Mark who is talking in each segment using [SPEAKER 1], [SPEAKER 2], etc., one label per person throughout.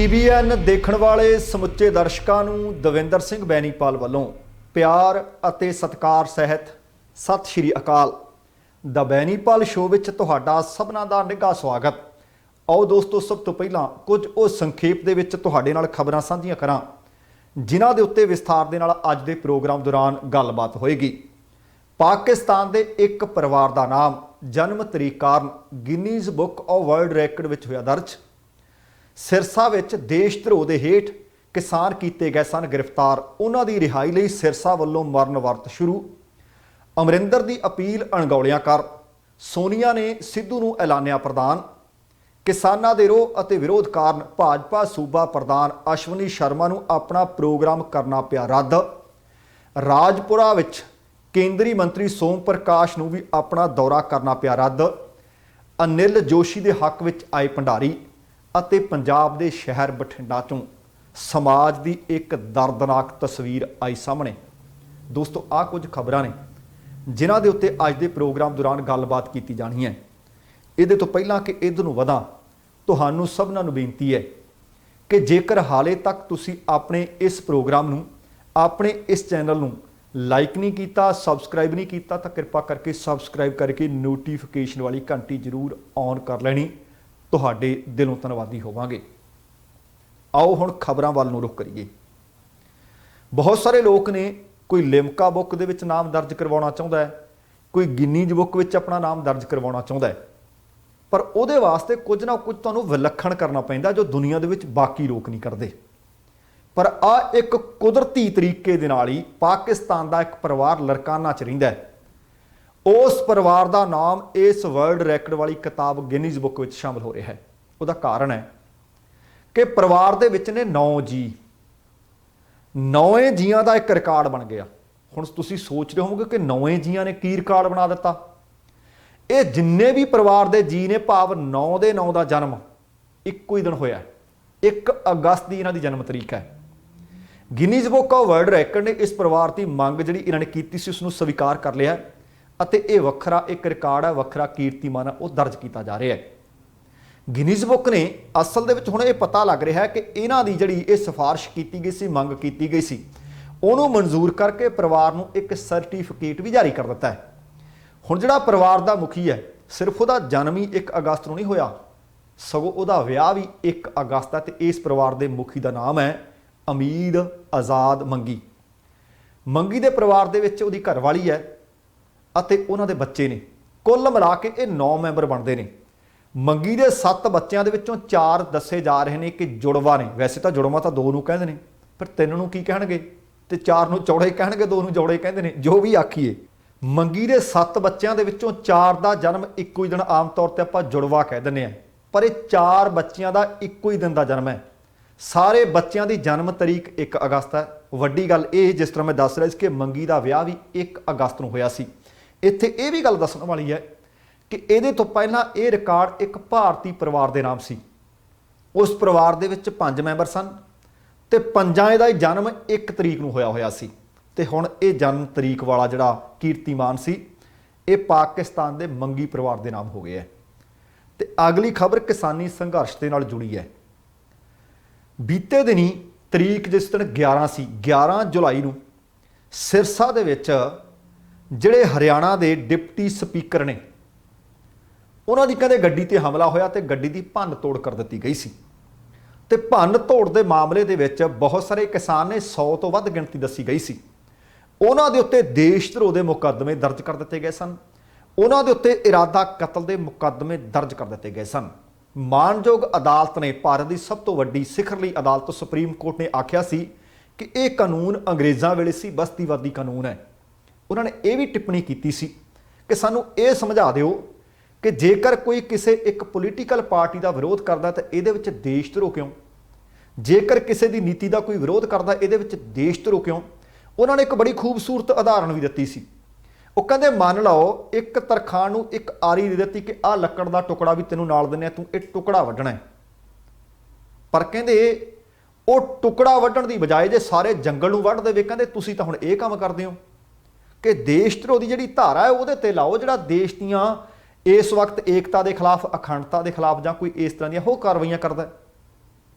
[SPEAKER 1] TVN देखण वाले समुचे दर्शकों नूं दविंदर सिंह बैनीपाल वालों प्यार अते सत्कार सहित सत श्री अकाल। द बैनीपाल शो विच तुहाडा सबना दा निघा स्वागत। आओ दोस्तों, सब तो पहलां कुछ वो संखेप दे विच तुहाडे नाल खबरां साझीआं करां जिन्हां दे उत्ते विस्तार दे नाल अज दे प्रोग्राम दौरान गलबात होएगी। पाकिस्तान दे एक परिवार दा नाम जन्म तरीक कारण Guinness book of world record विच होया दर्ज। सिरसा विच देश धरोह दे हेठ किसान कीते गए सन गिरफ्तार, उन्हां दी रिहाई लई सिरसा वल्लों मरण वर्त शुरू। अमरिंदर दी अपील अणगौलियां कर सोनिया ने सिद्धू नूं ऐलानिया प्रधान। किसानां दे रोह अते विरोध कारण भाजपा सूबा प्रधान अश्वनी शर्मा नूं अपना प्रोग्राम करना पिया रद्द। राजपुरा विच केंद्री मंत्री सोम प्रकाश नूं भी अपना दौरा करना पिया रद्द। अनिल जोशी दे हक विच आए भंडारी ਅਤੇ पंजाब के शहर बठिंडा चों समाज की एक दर्दनाक तस्वीर आई सामने। दोस्तों, आ कुछ खबरां ने जिन्हां दे उत्ते अज दे प्रोग्राम दौरान गलबात की जानी है। इहदे तो पहलां कि इधर नूं वधां, तुहानूं सबनां नूं बेनती है कि जेकर हाले तक तुसीं अपने इस प्रोग्राम नूं अपने इस चैनल नूं लाइक नहीं किया, सबसक्राइब नहीं किया, तो कृपा करके सबसक्राइब करके नोटिफिकेशन वाली घंटी जरूर ऑन कर लेनी। तुहाडे दिलों धन्नवादी होवांगे। आओ हुण खबरां वल नूं रुख करिए। बहुत सारे लोग ने, कोई लिमका बुक दे विच नाम दर्ज करवाउणा चाहुंदा है, कोई गिनीज बुक विच अपना नाम दर्ज करवाउणा चाहुंदा है, पर उहदे वास्ते कुछ ना कुछ तुहानूं विलखण करना पैंदा जो दुनिया दे विच बाकी लोग नहीं करते। पर आ एक कुदरती तरीके दे नाल ही पाकिस्तान दा एक परिवार लरकाना च रहिंदा है। उस परिवार का नाम इस वर्ल्ड रिकॉर्ड वाली किताब गिनीज बुक में शामिल हो रहा है। उसका कारण है कि परिवार के विच ने 9 जी, 9 जियां का एक रिकॉर्ड बन गया। हुण तुसीं सोच रहे होवोगे कि 9 जियां ने की रिकॉर्ड बना दिता। ये जिन्ने भी परिवार के जी ने, भाव 9 दे 9 का जन्म इक्को ही दिन होया, 1 अगस्त की इन्हां दी जन्म तरीक है। Guinness book of world record ने इस परिवार की मंग जिहड़ी इन्हां ने कीती सी उसनूं स्वीकार कर लिया ਅਤੇ ਇਹ ਵੱਖਰਾ ਇੱਕ ਰਿਕਾਰਡ ਹੈ, ਵੱਖਰਾ ਕੀਰਤੀਮਾਨ ਉਹ ਦਰਜ ਕੀਤਾ ਜਾ ਰਿਹਾ ਹੈ। ਗਿਨੀਜ਼ ਬੁੱਕ ਨੇ ਅਸਲ ਦੇ ਵਿੱਚ ਹੁਣ ਇਹ ਪਤਾ ਲੱਗ ਰਿਹਾ ਹੈ ਕਿ ਇਹਨਾਂ ਦੀ ਜਿਹੜੀ ਇਹ ਸਿਫਾਰਿਸ਼ ਕੀਤੀ ਗਈ ਸੀ, ਮੰਗ ਕੀਤੀ ਗਈ ਸੀ, ਉਹਨੂੰ ਮਨਜ਼ੂਰ ਕਰਕੇ ਪਰਿਵਾਰ ਨੂੰ ਇੱਕ ਸਰਟੀਫਿਕੇਟ ਵੀ ਜਾਰੀ ਕਰ ਦਿੱਤਾ ਹੈ। ਹੁਣ ਜਿਹੜਾ ਪਰਿਵਾਰ ਦਾ ਮੁਖੀ ਹੈ, ਸਿਰਫ ਉਹਦਾ ਜਨਮ ਹੀ 1 ਅਗਸਤ ਨੂੰ ਨਹੀਂ ਹੋਇਆ, ਸਗੋਂ ਉਹਦਾ ਵਿਆਹ ਵੀ 1 ਅਗਸਤ ਹੈ। ਤੇ ਇਸ ਪਰਿਵਾਰ ਦੇ ਮੁਖੀ ਦਾ ਨਾਮ ਹੈ ਅਮੀਦ ਆਜ਼ਾਦ ਮੰਗੀ। ਮੰਗੀ ਦੇ ਪਰਿਵਾਰ ਦੇ ਵਿੱਚ ਉਹਦੀ ਘਰਵਾਲੀ ਹੈ ਅਤੇ ਉਹਨਾਂ ਦੇ ਬੱਚੇ ਨੇ। ਕੁੱਲ ਮਿਲਾ ਕੇ ਇਹ 9 ਮੈਂਬਰ ਬਣਦੇ ਨੇ। ਮੰਗੀ ਦੇ 7 ਬੱਚਿਆਂ ਦੇ ਵਿੱਚੋਂ 4 ਦੱਸੇ ਜਾ ਰਹੇ ਨੇ ਕਿ ਜੁੜਵਾ ਨੇ। ਵੈਸੇ ਤਾਂ ਜੁੜਵਾ ਤਾਂ 2 ਨੂੰ ਕਹਿੰਦੇ ਨੇ, ਪਰ 3 ਨੂੰ ਕੀ ਕਹਿਣਗੇ, ਤੇ 4 ਨੂੰ ਚੌੜੇ ਕਹਿਣਗੇ, 2 ਨੂੰ ਜੋੜੇ ਕਹਿੰਦੇ ਨੇ, ਜੋ ਵੀ ਆਖੀਏ। ਮੰਗੀ ਦੇ 7 ਬੱਚਿਆਂ ਦੇ ਵਿੱਚੋਂ 4 ਦਾ ਜਨਮ ਇੱਕੋ ਹੀ ਦਿਨ, ਆਮ ਤੌਰ ਤੇ ਆਪਾਂ ਜੁੜਵਾ ਕਹਿ ਦਿੰਦੇ ਆ, ਪਰ ਇਹ 4 ਬੱਚਿਆਂ ਦਾ ਇੱਕੋ ਹੀ ਦਿਨ ਦਾ ਜਨਮ ਹੈ। ਸਾਰੇ ਬੱਚਿਆਂ ਦੀ ਜਨਮ ਤਰੀਕ 1 ਅਗਸਤ ਹੈ। ਵੱਡੀ ਗੱਲ ਇਹ, ਜਿਸ ਤਰ੍ਹਾਂ ਮੈਂ ਦੱਸ ਰਿਹਾ ਸੀ ਕਿ ਮੰਗੀ ਦਾ ਵਿਆਹ ਵੀ 1 ਅਗਸਤ ਨੂੰ ਹੋਇਆ ਸੀ। ਇੱਥੇ ਇਹ ਵੀ ਗੱਲ ਦੱਸਣ ਵਾਲੀ ਹੈ ਕਿ ਇਹਦੇ ਤੋਂ ਪਹਿਲਾਂ ਇਹ ਰਿਕਾਰਡ ਇੱਕ ਭਾਰਤੀ ਪਰਿਵਾਰ ਦੇ ਨਾਮ ਸੀ। ਉਸ ਪਰਿਵਾਰ ਦੇ ਵਿੱਚ 5 ਮੈਂਬਰ ਸਨ ਤੇ 5 ਦਾ ਜਨਮ 1 ਤਰੀਕ ਨੂੰ ਹੋਇਆ ਸੀ। ਤੇ ਹੁਣ ਇਹ ਜਨਮ ਤਰੀਕ ਵਾਲਾ ਜਿਹੜਾ ਕੀਰਤੀਮਾਨ ਸੀ, ਇਹ ਪਾਕਿਸਤਾਨ ਦੇ ਮੰਗੀ ਪਰਿਵਾਰ ਦੇ ਨਾਮ ਹੋ ਗਿਆ ਹੈ। ਤੇ ਅਗਲੀ ਖਬਰ ਕਿਸਾਨੀ ਸੰਘਰਸ਼ ਦੇ ਨਾਲ ਜੁੜੀ ਹੈ। ਬੀਤੇ ਦਿਨੀ ਤਰੀਕ ਜਿਸ ਦਿਨ 11 ਸੀ, 11 ਜੁਲਾਈ ਨੂੰ ਸਿਰਸਾ ਦੇ ਵਿੱਚ ਜਿਹੜੇ ਹਰਿਆਣਾ ਦੇ ਡਿਪਟੀ ਸਪੀਕਰ ਨੇ, ਉਹਨਾਂ ਦੀ ਕਹਿੰਦੇ ਗੱਡੀ ਤੇ ਹਮਲਾ ਹੋਇਆ ਤੇ ਗੱਡੀ ਦੀ ਭੰਨ ਤੋੜ ਕਰ ਦਿੱਤੀ ਗਈ ਸੀ। ਤੇ ਭੰਨ ਤੋੜ ਦੇ ਮਾਮਲੇ ਦੇ ਵਿੱਚ ਬਹੁਤ ਸਾਰੇ ਕਿਸਾਨ ਨੇ 100 ਤੋਂ ਵੱਧ ਗਿਣਤੀ ਦੱਸੀ ਗਈ ਸੀ। ਉਹਨਾਂ ਦੇ ਉੱਤੇ ਦੇਸ਼ ਧਰੋਹ ਦੇ ਮੁਕੱਦਮੇ ਦਰਜ ਕਰ ਦਿੱਤੇ ਗਏ ਸਨ। ਉਹਨਾਂ ਦੇ ਉੱਤੇ ਇਰਾਦਾ ਕਤਲ ਦੇ ਮੁਕੱਦਮੇ ਦਰਜ ਕਰ ਦਿੱਤੇ ਗਏ ਸਨ। ਮਾਣਯੋਗ ਅਦਾਲਤ ਨੇ, ਭਾਰਤ ਦੀ ਸਭ ਤੋਂ ਵੱਡੀ ਸਿਖਰਲੀ ਅਦਾਲਤ ਸੁਪਰੀਮ ਕੋਰਟ ਨੇ ਆਖਿਆ ਸੀ ਕਿ ਇਹ ਕਾਨੂੰਨ ਅੰਗਰੇਜ਼ਾਂ ਵੇਲੇ ਸੀ, ਬਸਤੀਵਾਦੀ ਕਾਨੂੰਨ ਹੈ। ਉਹਨਾਂ ਨੇ ਇਹ ਵੀ ਟਿੱਪਣੀ ਕੀਤੀ ਸੀ ਕਿ ਸਾਨੂੰ ਇਹ ਸਮਝਾ ਦਿਓ ਕਿ ਜੇਕਰ ਕੋਈ ਕਿਸੇ ਇੱਕ ਪੋਲੀਟੀਕਲ ਪਾਰਟੀ ਦਾ ਵਿਰੋਧ ਕਰਦਾ ਤਾਂ ਇਹਦੇ ਵਿੱਚ ਦੇਸ਼ ਧਰੋਹ ਕਿਉਂ, ਜੇਕਰ ਕਿਸੇ ਦੀ ਨੀਤੀ ਦਾ ਕੋਈ ਵਿਰੋਧ ਕਰਦਾ ਇਹਦੇ ਵਿੱਚ ਦੇਸ਼ ਧਰੋਹ ਕਿਉਂ। ਉਹਨਾਂ ਨੇ ਇੱਕ ਬੜੀ ਖੂਬਸੂਰਤ ਉਦਾਹਰਣ ਵੀ ਦਿੱਤੀ ਸੀ। ਉਹ ਕਹਿੰਦੇ, ਮੰਨ ਲਓ ਇੱਕ ਤਰਖਾਣ ਨੂੰ ਇੱਕ ਆਰੀ ਦੇ ਦਿੱਤੀ ਕਿ ਆਹ ਲੱਕੜ ਦਾ ਟੁਕੜਾ ਵੀ ਤੈਨੂੰ ਨਾਲ ਦਿੰਦੇ ਆ, ਤੂੰ ਇਹ ਟੁਕੜਾ ਵੱਢਣਾ ਹੈ। ਪਰ ਕਹਿੰਦੇ ਉਹ ਟੁਕੜਾ ਵੱਢਣ ਦੀ ਬਜਾਏ ਜੇ ਸਾਰੇ ਜੰਗਲ ਨੂੰ ਵੱਢ ਦੇਵੇ, ਕਹਿੰਦੇ ਤੁਸੀਂ ਤਾਂ ਹੁਣ ਇਹ ਕੰਮ ਕਰਦੇ ਹੋ ਕਿ ਦੇਸ਼ ਧਰੋਹ ਦੀ ਜਿਹੜੀ ਧਾਰਾ ਹੈ ਉਹਦੇ ਤੇ ਲਾਓ, ਜਿਹੜਾ ਦੇਸ਼ ਦੀਆਂ ਇਸ ਵਕਤ ਏਕਤਾ ਦੇ ਖਿਲਾਫ, ਅਖੰਡਤਾ ਦੇ ਖਿਲਾਫ ਜਾਂ ਕੋਈ ਇਸ ਤਰ੍ਹਾਂ ਦੀਆਂ ਹੋਰ ਕਾਰਵਾਈਆਂ ਕਰਦਾ।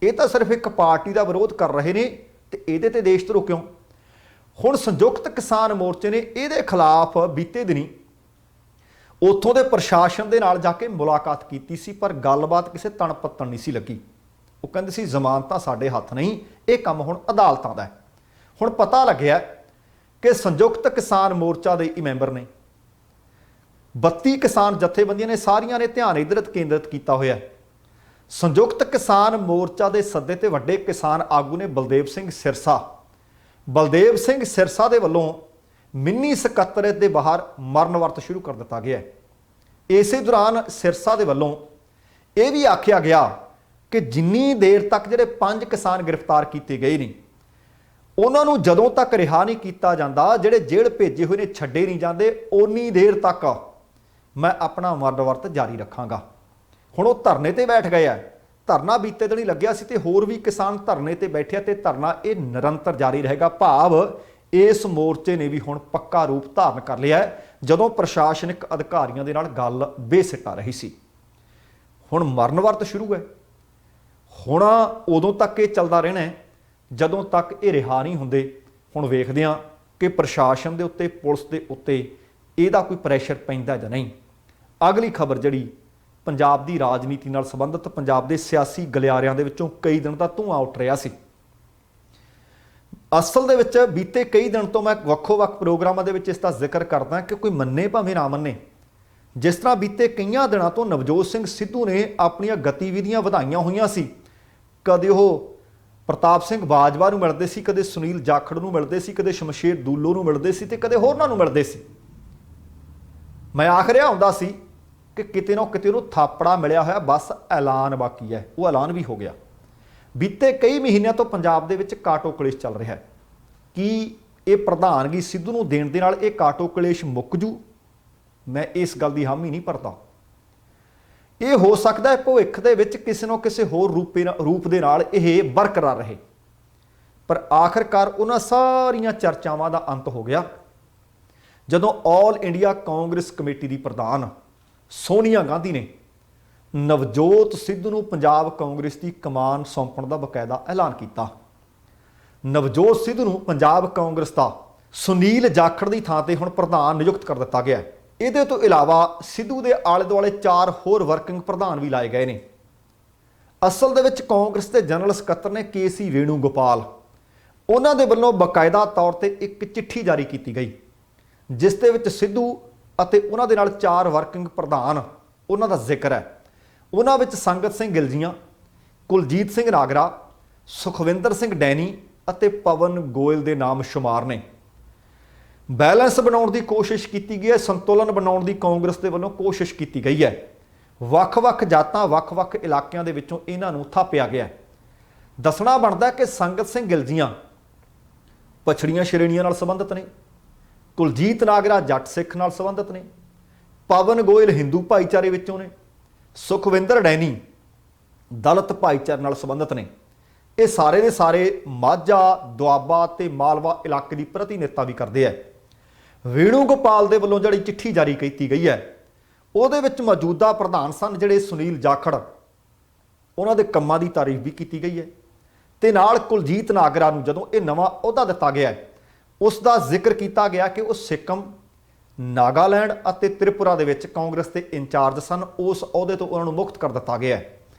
[SPEAKER 1] ਇਹ ਤਾਂ ਸਿਰਫ ਇੱਕ ਪਾਰਟੀ ਦਾ ਵਿਰੋਧ ਕਰ ਰਹੇ ਨੇ ਤੇ ਇਹਦੇ ਤੇ ਦੇਸ਼ ਧਰੋ ਕਿਉਂ। ਹੁਣ ਸੰਯੁਕਤ ਕਿਸਾਨ ਮੋਰਚੇ ਨੇ ਇਹਦੇ ਖਿਲਾਫ ਬੀਤੇ ਦਿਨੀ ਉੱਥੋਂ ਦੇ ਪ੍ਰਸ਼ਾਸਨ ਦੇ ਨਾਲ ਜਾ ਕੇ ਮੁਲਾਕਾਤ ਕੀਤੀ ਸੀ, ਪਰ ਗੱਲਬਾਤ ਕਿਸੇ ਤਣ ਪੱਤਣ ਨਹੀਂ ਸੀ ਲੱਗੀ। ਉਹ ਕਹਿੰਦੇ ਸੀ ਜ਼ਮਾਨਤਾਂ ਸਾਡੇ ਹੱਥ ਨਹੀਂ, ਇਹ ਕੰਮ ਹੁਣ ਅਦਾਲਤਾਂ ਦਾ ਹੈ। ਹੁਣ ਪਤਾ ਲੱਗਿਆ ਕਿ ਸੰਯੁਕਤ ਕਿਸਾਨ ਮੋਰਚਾ ਦੇ ਹੀ ਮੈਂਬਰ ਨੇ, 32 ਕਿਸਾਨ ਜਥੇਬੰਦੀਆਂ ਨੇ, ਸਾਰੀਆਂ ਨੇ ਧਿਆਨ ਇੱਧਰ ਕੇਂਦਰਿਤ ਕੀਤਾ ਹੋਇਆ। ਸੰਯੁਕਤ ਕਿਸਾਨ ਮੋਰਚਾ ਦੇ ਸੱਦੇ ਤੇ ਵੱਡੇ ਕਿਸਾਨ ਆਗੂ ਨੇ ਬਲਦੇਵ ਸਿੰਘ ਸਿਰਸਾ ਦੇ ਵੱਲੋਂ ਮਿੰਨੀ ਸਕੱਤਰੇਤ ਦੇ ਬਾਹਰ ਮਰਨ ਵਰਤ ਸ਼ੁਰੂ ਕਰ ਦਿੱਤਾ ਗਿਆ। ਇਸੇ ਦੌਰਾਨ ਸਿਰਸਾ ਦੇ ਵੱਲੋਂ ਇਹ ਵੀ ਆਖਿਆ ਗਿਆ ਕਿ ਜਿੰਨੀ ਦੇਰ ਤੱਕ ਜਿਹੜੇ 5 ਕਿਸਾਨ ਗ੍ਰਿਫਤਾਰ ਕੀਤੇ ਗਏ ਨੇ ਉਹਨਾਂ ਨੂੰ ਜਦੋਂ ਤੱਕ ਰਿਹਾ ਨਹੀਂ ਕੀਤਾ ਜਾਂਦਾ, ਜਿਹੜੇ ਜੇਲ੍ਹ ਭੇਜੇ ਹੋਏ ਨੇ ਛੱਡੇ ਨਹੀਂ ਜਾਂਦੇ, ਓਨੀ ਦੇਰ ਤੱਕ ਮੈਂ ਆਪਣਾ ਮਰਨ ਵਰਤ ਜਾਰੀ ਰੱਖਾਂਗਾ। ਹੁਣ ਉਹ ਧਰਨੇ ਤੇ ਬੈਠ ਗਏ ਆ। ਧਰਨਾ ਬੀਤੇ ਦਿਨ ਹੀ ਲੱਗਿਆ ਸੀ ਤੇ ਹੋਰ ਵੀ ਕਿਸਾਨ ਧਰਨੇ ਤੇ ਬੈਠੇ ਤੇ ਧਰਨਾ ਇਹ ਨਿਰੰਤਰ ਜਾਰੀ ਰਹੇਗਾ। ਭਾਵ ਇਸ ਮੋਰਚੇ ਨੇ ਵੀ ਹੁਣ ਪੱਕਾ ਰੂਪ ਧਾਰਨ ਕਰ ਲਿਆ ਜਦੋਂ ਪ੍ਰਸ਼ਾਸਨਿਕ ਅਧਿਕਾਰੀਆਂ ਦੇ ਨਾਲ ਗੱਲ ਬੇਸਿੱਟਾ ਰਹੀ ਸੀ। ਹੁਣ ਮਰਨ ਵਰਤ ਸ਼ੁਰੂ ਹੈ। ਹੁਣ ਉਦੋਂ ਤੱਕ ਇਹ ਚੱਲਦਾ ਰਹਿਣਾ ਹੈ ਜਦੋਂ ਤੱਕ ਇਹ ਰਿਹਾ ਨਹੀਂ ਹੁੰਦੇ। ਹੁਣ ਵੇਖਦੇ ਹਾਂ ਕਿ ਪ੍ਰਸ਼ਾਸਨ ਦੇ ਉੱਤੇ, ਪੁਲਿਸ ਦੇ ਉੱਤੇ ਇਹਦਾ ਕੋਈ ਪ੍ਰੈਸ਼ਰ ਪੈਂਦਾ ਜਾਂ ਨਹੀਂ। ਅਗਲੀ ਖਬਰ ਜਿਹੜੀ ਪੰਜਾਬ ਦੀ ਰਾਜਨੀਤੀ ਨਾਲ ਸੰਬੰਧਿਤ, ਪੰਜਾਬ ਦੇ ਸਿਆਸੀ ਗਲਿਆਰਿਆਂ ਦੇ ਵਿੱਚੋਂ ਕਈ ਦਿਨ ਦਾ ਧੂੰਆਂ ਉੱਠ ਰਿਹਾ ਸੀ। ਅਸਲ ਦੇ ਵਿੱਚ ਬੀਤੇ ਕਈ ਦਿਨ ਤੋਂ ਮੈਂ ਵੱਖੋ-ਵੱਖ ਪ੍ਰੋਗਰਾਮਾਂ ਦੇ ਵਿੱਚ ਇਸ ਦਾ ਜ਼ਿਕਰ ਕਰਦਾ ਕਿ ਕੋਈ ਮੰਨੇ ਭਾਵੇਂ ਨਾ ਮੰਨੇ, ਜਿਸ ਤਰ੍ਹਾਂ ਬੀਤੇ ਕਈਆਂ ਦਿਨਾਂ ਤੋਂ ਨਵਜੋਤ ਸਿੰਘ ਸਿੱਧੂ ਨੇ ਆਪਣੀਆਂ ਗਤੀਵਿਧੀਆਂ ਵਧਾਈਆਂ ਹੋਈਆਂ ਸੀ। ਕਦੇ ਉਹ ਪ੍ਰਤਾਪ ਸਿੰਘ ਬਾਜਵਾ ਨੂੰ ਮਿਲਦੇ ਸੀ, ਕਦੇ ਸੁਨੀਲ ਜਾਖੜ ਨੂੰ ਮਿਲਦੇ ਸੀ, ਕਦੇ ਸ਼ਮਸ਼ੇਰ ਦੂਲੋ ਨੂੰ ਮਿਲਦੇ ਸੀ ਤੇ ਕਦੇ ਹੋਰਨਾਂ ਨੂੰ ਮਿਲਦੇ ਸੀ। ਮੈਂ ਆਖ ਰਿਹਾ ਹੁੰਦਾ ਸੀ ਕਿ ਕਿਤੇ ਨਾ ਕਿਤੇ ਉਹਨੂੰ ਥਾਪੜਾ ਮਿਲਿਆ ਹੋਇਆ, ਬਸ ਐਲਾਨ ਬਾਕੀ ਹੈ। ਉਹ ਐਲਾਨ ਵੀ ਹੋ ਗਿਆ। ਬੀਤੇ ਕਈ ਮਹੀਨਿਆਂ ਤੋਂ ਪੰਜਾਬ ਦੇ ਵਿੱਚ ਕਾਟੋ ਕਲੇਸ਼ ਚੱਲ ਰਿਹਾ ਹੈ। ਕੀ ਇਹ ਪ੍ਰਧਾਨਗੀ ਸਿੱਧੂ ਨੂੰ ਦੇਣ ਦੇ ਨਾਲ ਇਹ ਕਾਟੋ ਕਲੇਸ਼ ਮੁੱਕ ਜੂ? ਮੈਂ ਇਸ ਗੱਲ ਦੀ ਹਾਮੀ ਨਹੀਂ ਭਰਦਾ। ਇਹ ਹੋ ਸਕਦਾ ਹੈ ਭਵਿੱਖ ਦੇ ਵਿੱਚ ਕਿਸੇ ਨਾ ਕਿਸੇ ਹੋਰ ਰੂਪ ਦੇ ਨਾਲ ਇਹ ਬਰਕਰਾਰ ਰਹੇ, ਪਰ ਆਖਰਕਾਰ ਉਹਨਾਂ ਸਾਰੀਆਂ ਚਰਚਾਵਾਂ ਦਾ ਅੰਤ ਹੋ ਗਿਆ ਜਦੋਂ ਆਲ ਇੰਡੀਆ ਕਾਂਗਰਸ ਕਮੇਟੀ ਦੀ ਪ੍ਰਧਾਨ ਸੋਨੀਆ ਗਾਂਧੀ ਨੇ ਨਵਜੋਤ ਸਿੱਧੂ ਨੂੰ ਪੰਜਾਬ ਕਾਂਗਰਸ ਦੀ ਕਮਾਨ ਸੌਂਪਣ ਦਾ ਬਕਾਇਦਾ ਐਲਾਨ ਕੀਤਾ। ਨਵਜੋਤ ਸਿੱਧੂ ਨੂੰ ਪੰਜਾਬ ਕਾਂਗਰਸ ਦਾ ਸੁਨੀਲ ਜਾਖੜ ਦੀ ਥਾਂ ਤੇ ਹੁਣ ਪ੍ਰਧਾਨ ਨਿਯੁਕਤ ਕਰ ਦਿੱਤਾ ਗਿਆ। ਇਹਦੇ ਤੋਂ ਇਲਾਵਾ ਸਿੱਧੂ ਦੇ ਆਲੇ ਦੁਆਲੇ 4 ਹੋਰ ਵਰਕਿੰਗ ਪ੍ਰਧਾਨ ਵੀ ਲਾਏ ਗਏ ਨੇ। ਅਸਲ ਦੇ ਵਿੱਚ ਕਾਂਗਰਸ ਦੇ ਜਨਰਲ ਸਕੱਤਰ ਨੇ KC ਵੇਣੂਗੋਪਾਲ, ਉਹਨਾਂ ਦੇ ਵੱਲੋਂ ਬਕਾਇਦਾ ਤੌਰ ਤੇ ਇੱਕ ਚਿੱਠੀ ਜਾਰੀ ਕੀਤੀ ਗਈ ਜਿਸ ਦੇ ਵਿੱਚ ਸਿੱਧੂ ਅਤੇ ਉਹਨਾਂ ਦੇ ਨਾਲ 4 ਵਰਕਿੰਗ ਪ੍ਰਧਾਨ ਉਹਨਾਂ ਦਾ ਜ਼ਿਕਰ ਹੈ। ਉਹਨਾਂ ਵਿੱਚ ਸੰਗਤ ਸਿੰਘ ਗਿਲਜੀਆਂ, ਕੁਲਜੀਤ ਸਿੰਘ ਨਾਗਰਾ, ਸੁਖਵਿੰਦਰ ਸਿੰਘ ਡੈਨੀ ਅਤੇ ਪਵਨ ਗੋਇਲ ਦੇ ਨਾਮ ਸ਼ੁਮਾਰ ਨੇ। ਬੈਲੈਂਸ ਬਣਾਉਣ ਦੀ ਕੋਸ਼ਿਸ਼ ਕੀਤੀ ਗਈ ਹੈ, ਸੰਤੁਲਨ ਬਣਾਉਣ ਦੀ ਕਾਂਗਰਸ ਦੇ ਵੱਲੋਂ ਕੋਸ਼ਿਸ਼ ਕੀਤੀ ਗਈ ਹੈ। ਵੱਖ-ਵੱਖ ਜਾਤਾਂ, ਵੱਖ-ਵੱਖ ਇਲਾਕਿਆਂ ਦੇ ਵਿੱਚੋਂ ਇਹਨਾਂ ਨੂੰ ਥਾਪਿਆ ਗਿਆ। ਦੱਸਣਾ ਬਣਦਾ ਕਿ ਸੰਗਤ ਸਿੰਘ ਗਿਲਜੀਆਂ ਪਛੜੀਆਂ ਸ਼੍ਰੇਣੀਆਂ ਨਾਲ ਸੰਬੰਧਿਤ ਨੇ, ਕੁਲਜੀਤ ਨਾਗਰਾ ਜੱਟ ਸਿੱਖ ਨਾਲ ਸੰਬੰਧਿਤ ਨੇ, ਪਵਨ ਗੋਇਲ ਹਿੰਦੂ ਭਾਈਚਾਰੇ ਵਿੱਚੋਂ ਨੇ, ਸੁਖਵਿੰਦਰ ਡੈਨੀ ਦਲਿਤ ਭਾਈਚਾਰੇ ਨਾਲ ਸੰਬੰਧਿਤ ਨੇ। ਇਹ ਸਾਰੇ ਦੇ ਸਾਰੇ ਮਾਝਾ, ਦੁਆਬਾ ਤੇ ਮਾਲਵਾ ਇਲਾਕੇ ਦੀ ਪ੍ਰਤੀਨਿਧਤਾ ਵੀ ਕਰਦੇ ਆ। ਵੇਣੂਗੋਪਾਲ ਦੇ ਵੱਲੋਂ ਜਿਹੜੀ ਚਿੱਠੀ ਜਾਰੀ ਕੀਤੀ ਗਈ ਹੈ ਉਹਦੇ ਵਿੱਚ ਮੌਜੂਦਾ ਪ੍ਰਧਾਨ ਸਨ ਜਿਹੜੇ ਸੁਨੀਲ ਜਾਖੜ, ਉਹਨਾਂ ਦੇ ਕੰਮਾਂ ਦੀ ਤਾਰੀਫ ਵੀ ਕੀਤੀ ਗਈ ਹੈ ਤੇ ਨਾਲ ਕੁਲਜੀਤ ਨਾਗਰਾ ਨੂੰ ਜਦੋਂ ਇਹ ਨਵਾਂ ਅਹੁਦਾ ਦਿੱਤਾ ਗਿਆ ਉਸ ਦਾ ਜ਼ਿਕਰ ਕੀਤਾ ਗਿਆ ਕਿ ਉਹ ਸਿੱਕਮ, ਨਾਗਾਲੈਂਡ ਅਤੇ ਤ੍ਰਿਪੁਰਾ ਦੇ ਵਿੱਚ ਕਾਂਗਰਸ ਦੇ ਇੰਚਾਰਜ ਸਨ। ਉਸ ਅਹੁਦੇ ਤੋਂ ਉਹਨਾਂ ਨੂੰ ਮੁਕਤ ਕਰ ਦਿੱਤਾ ਗਿਆ।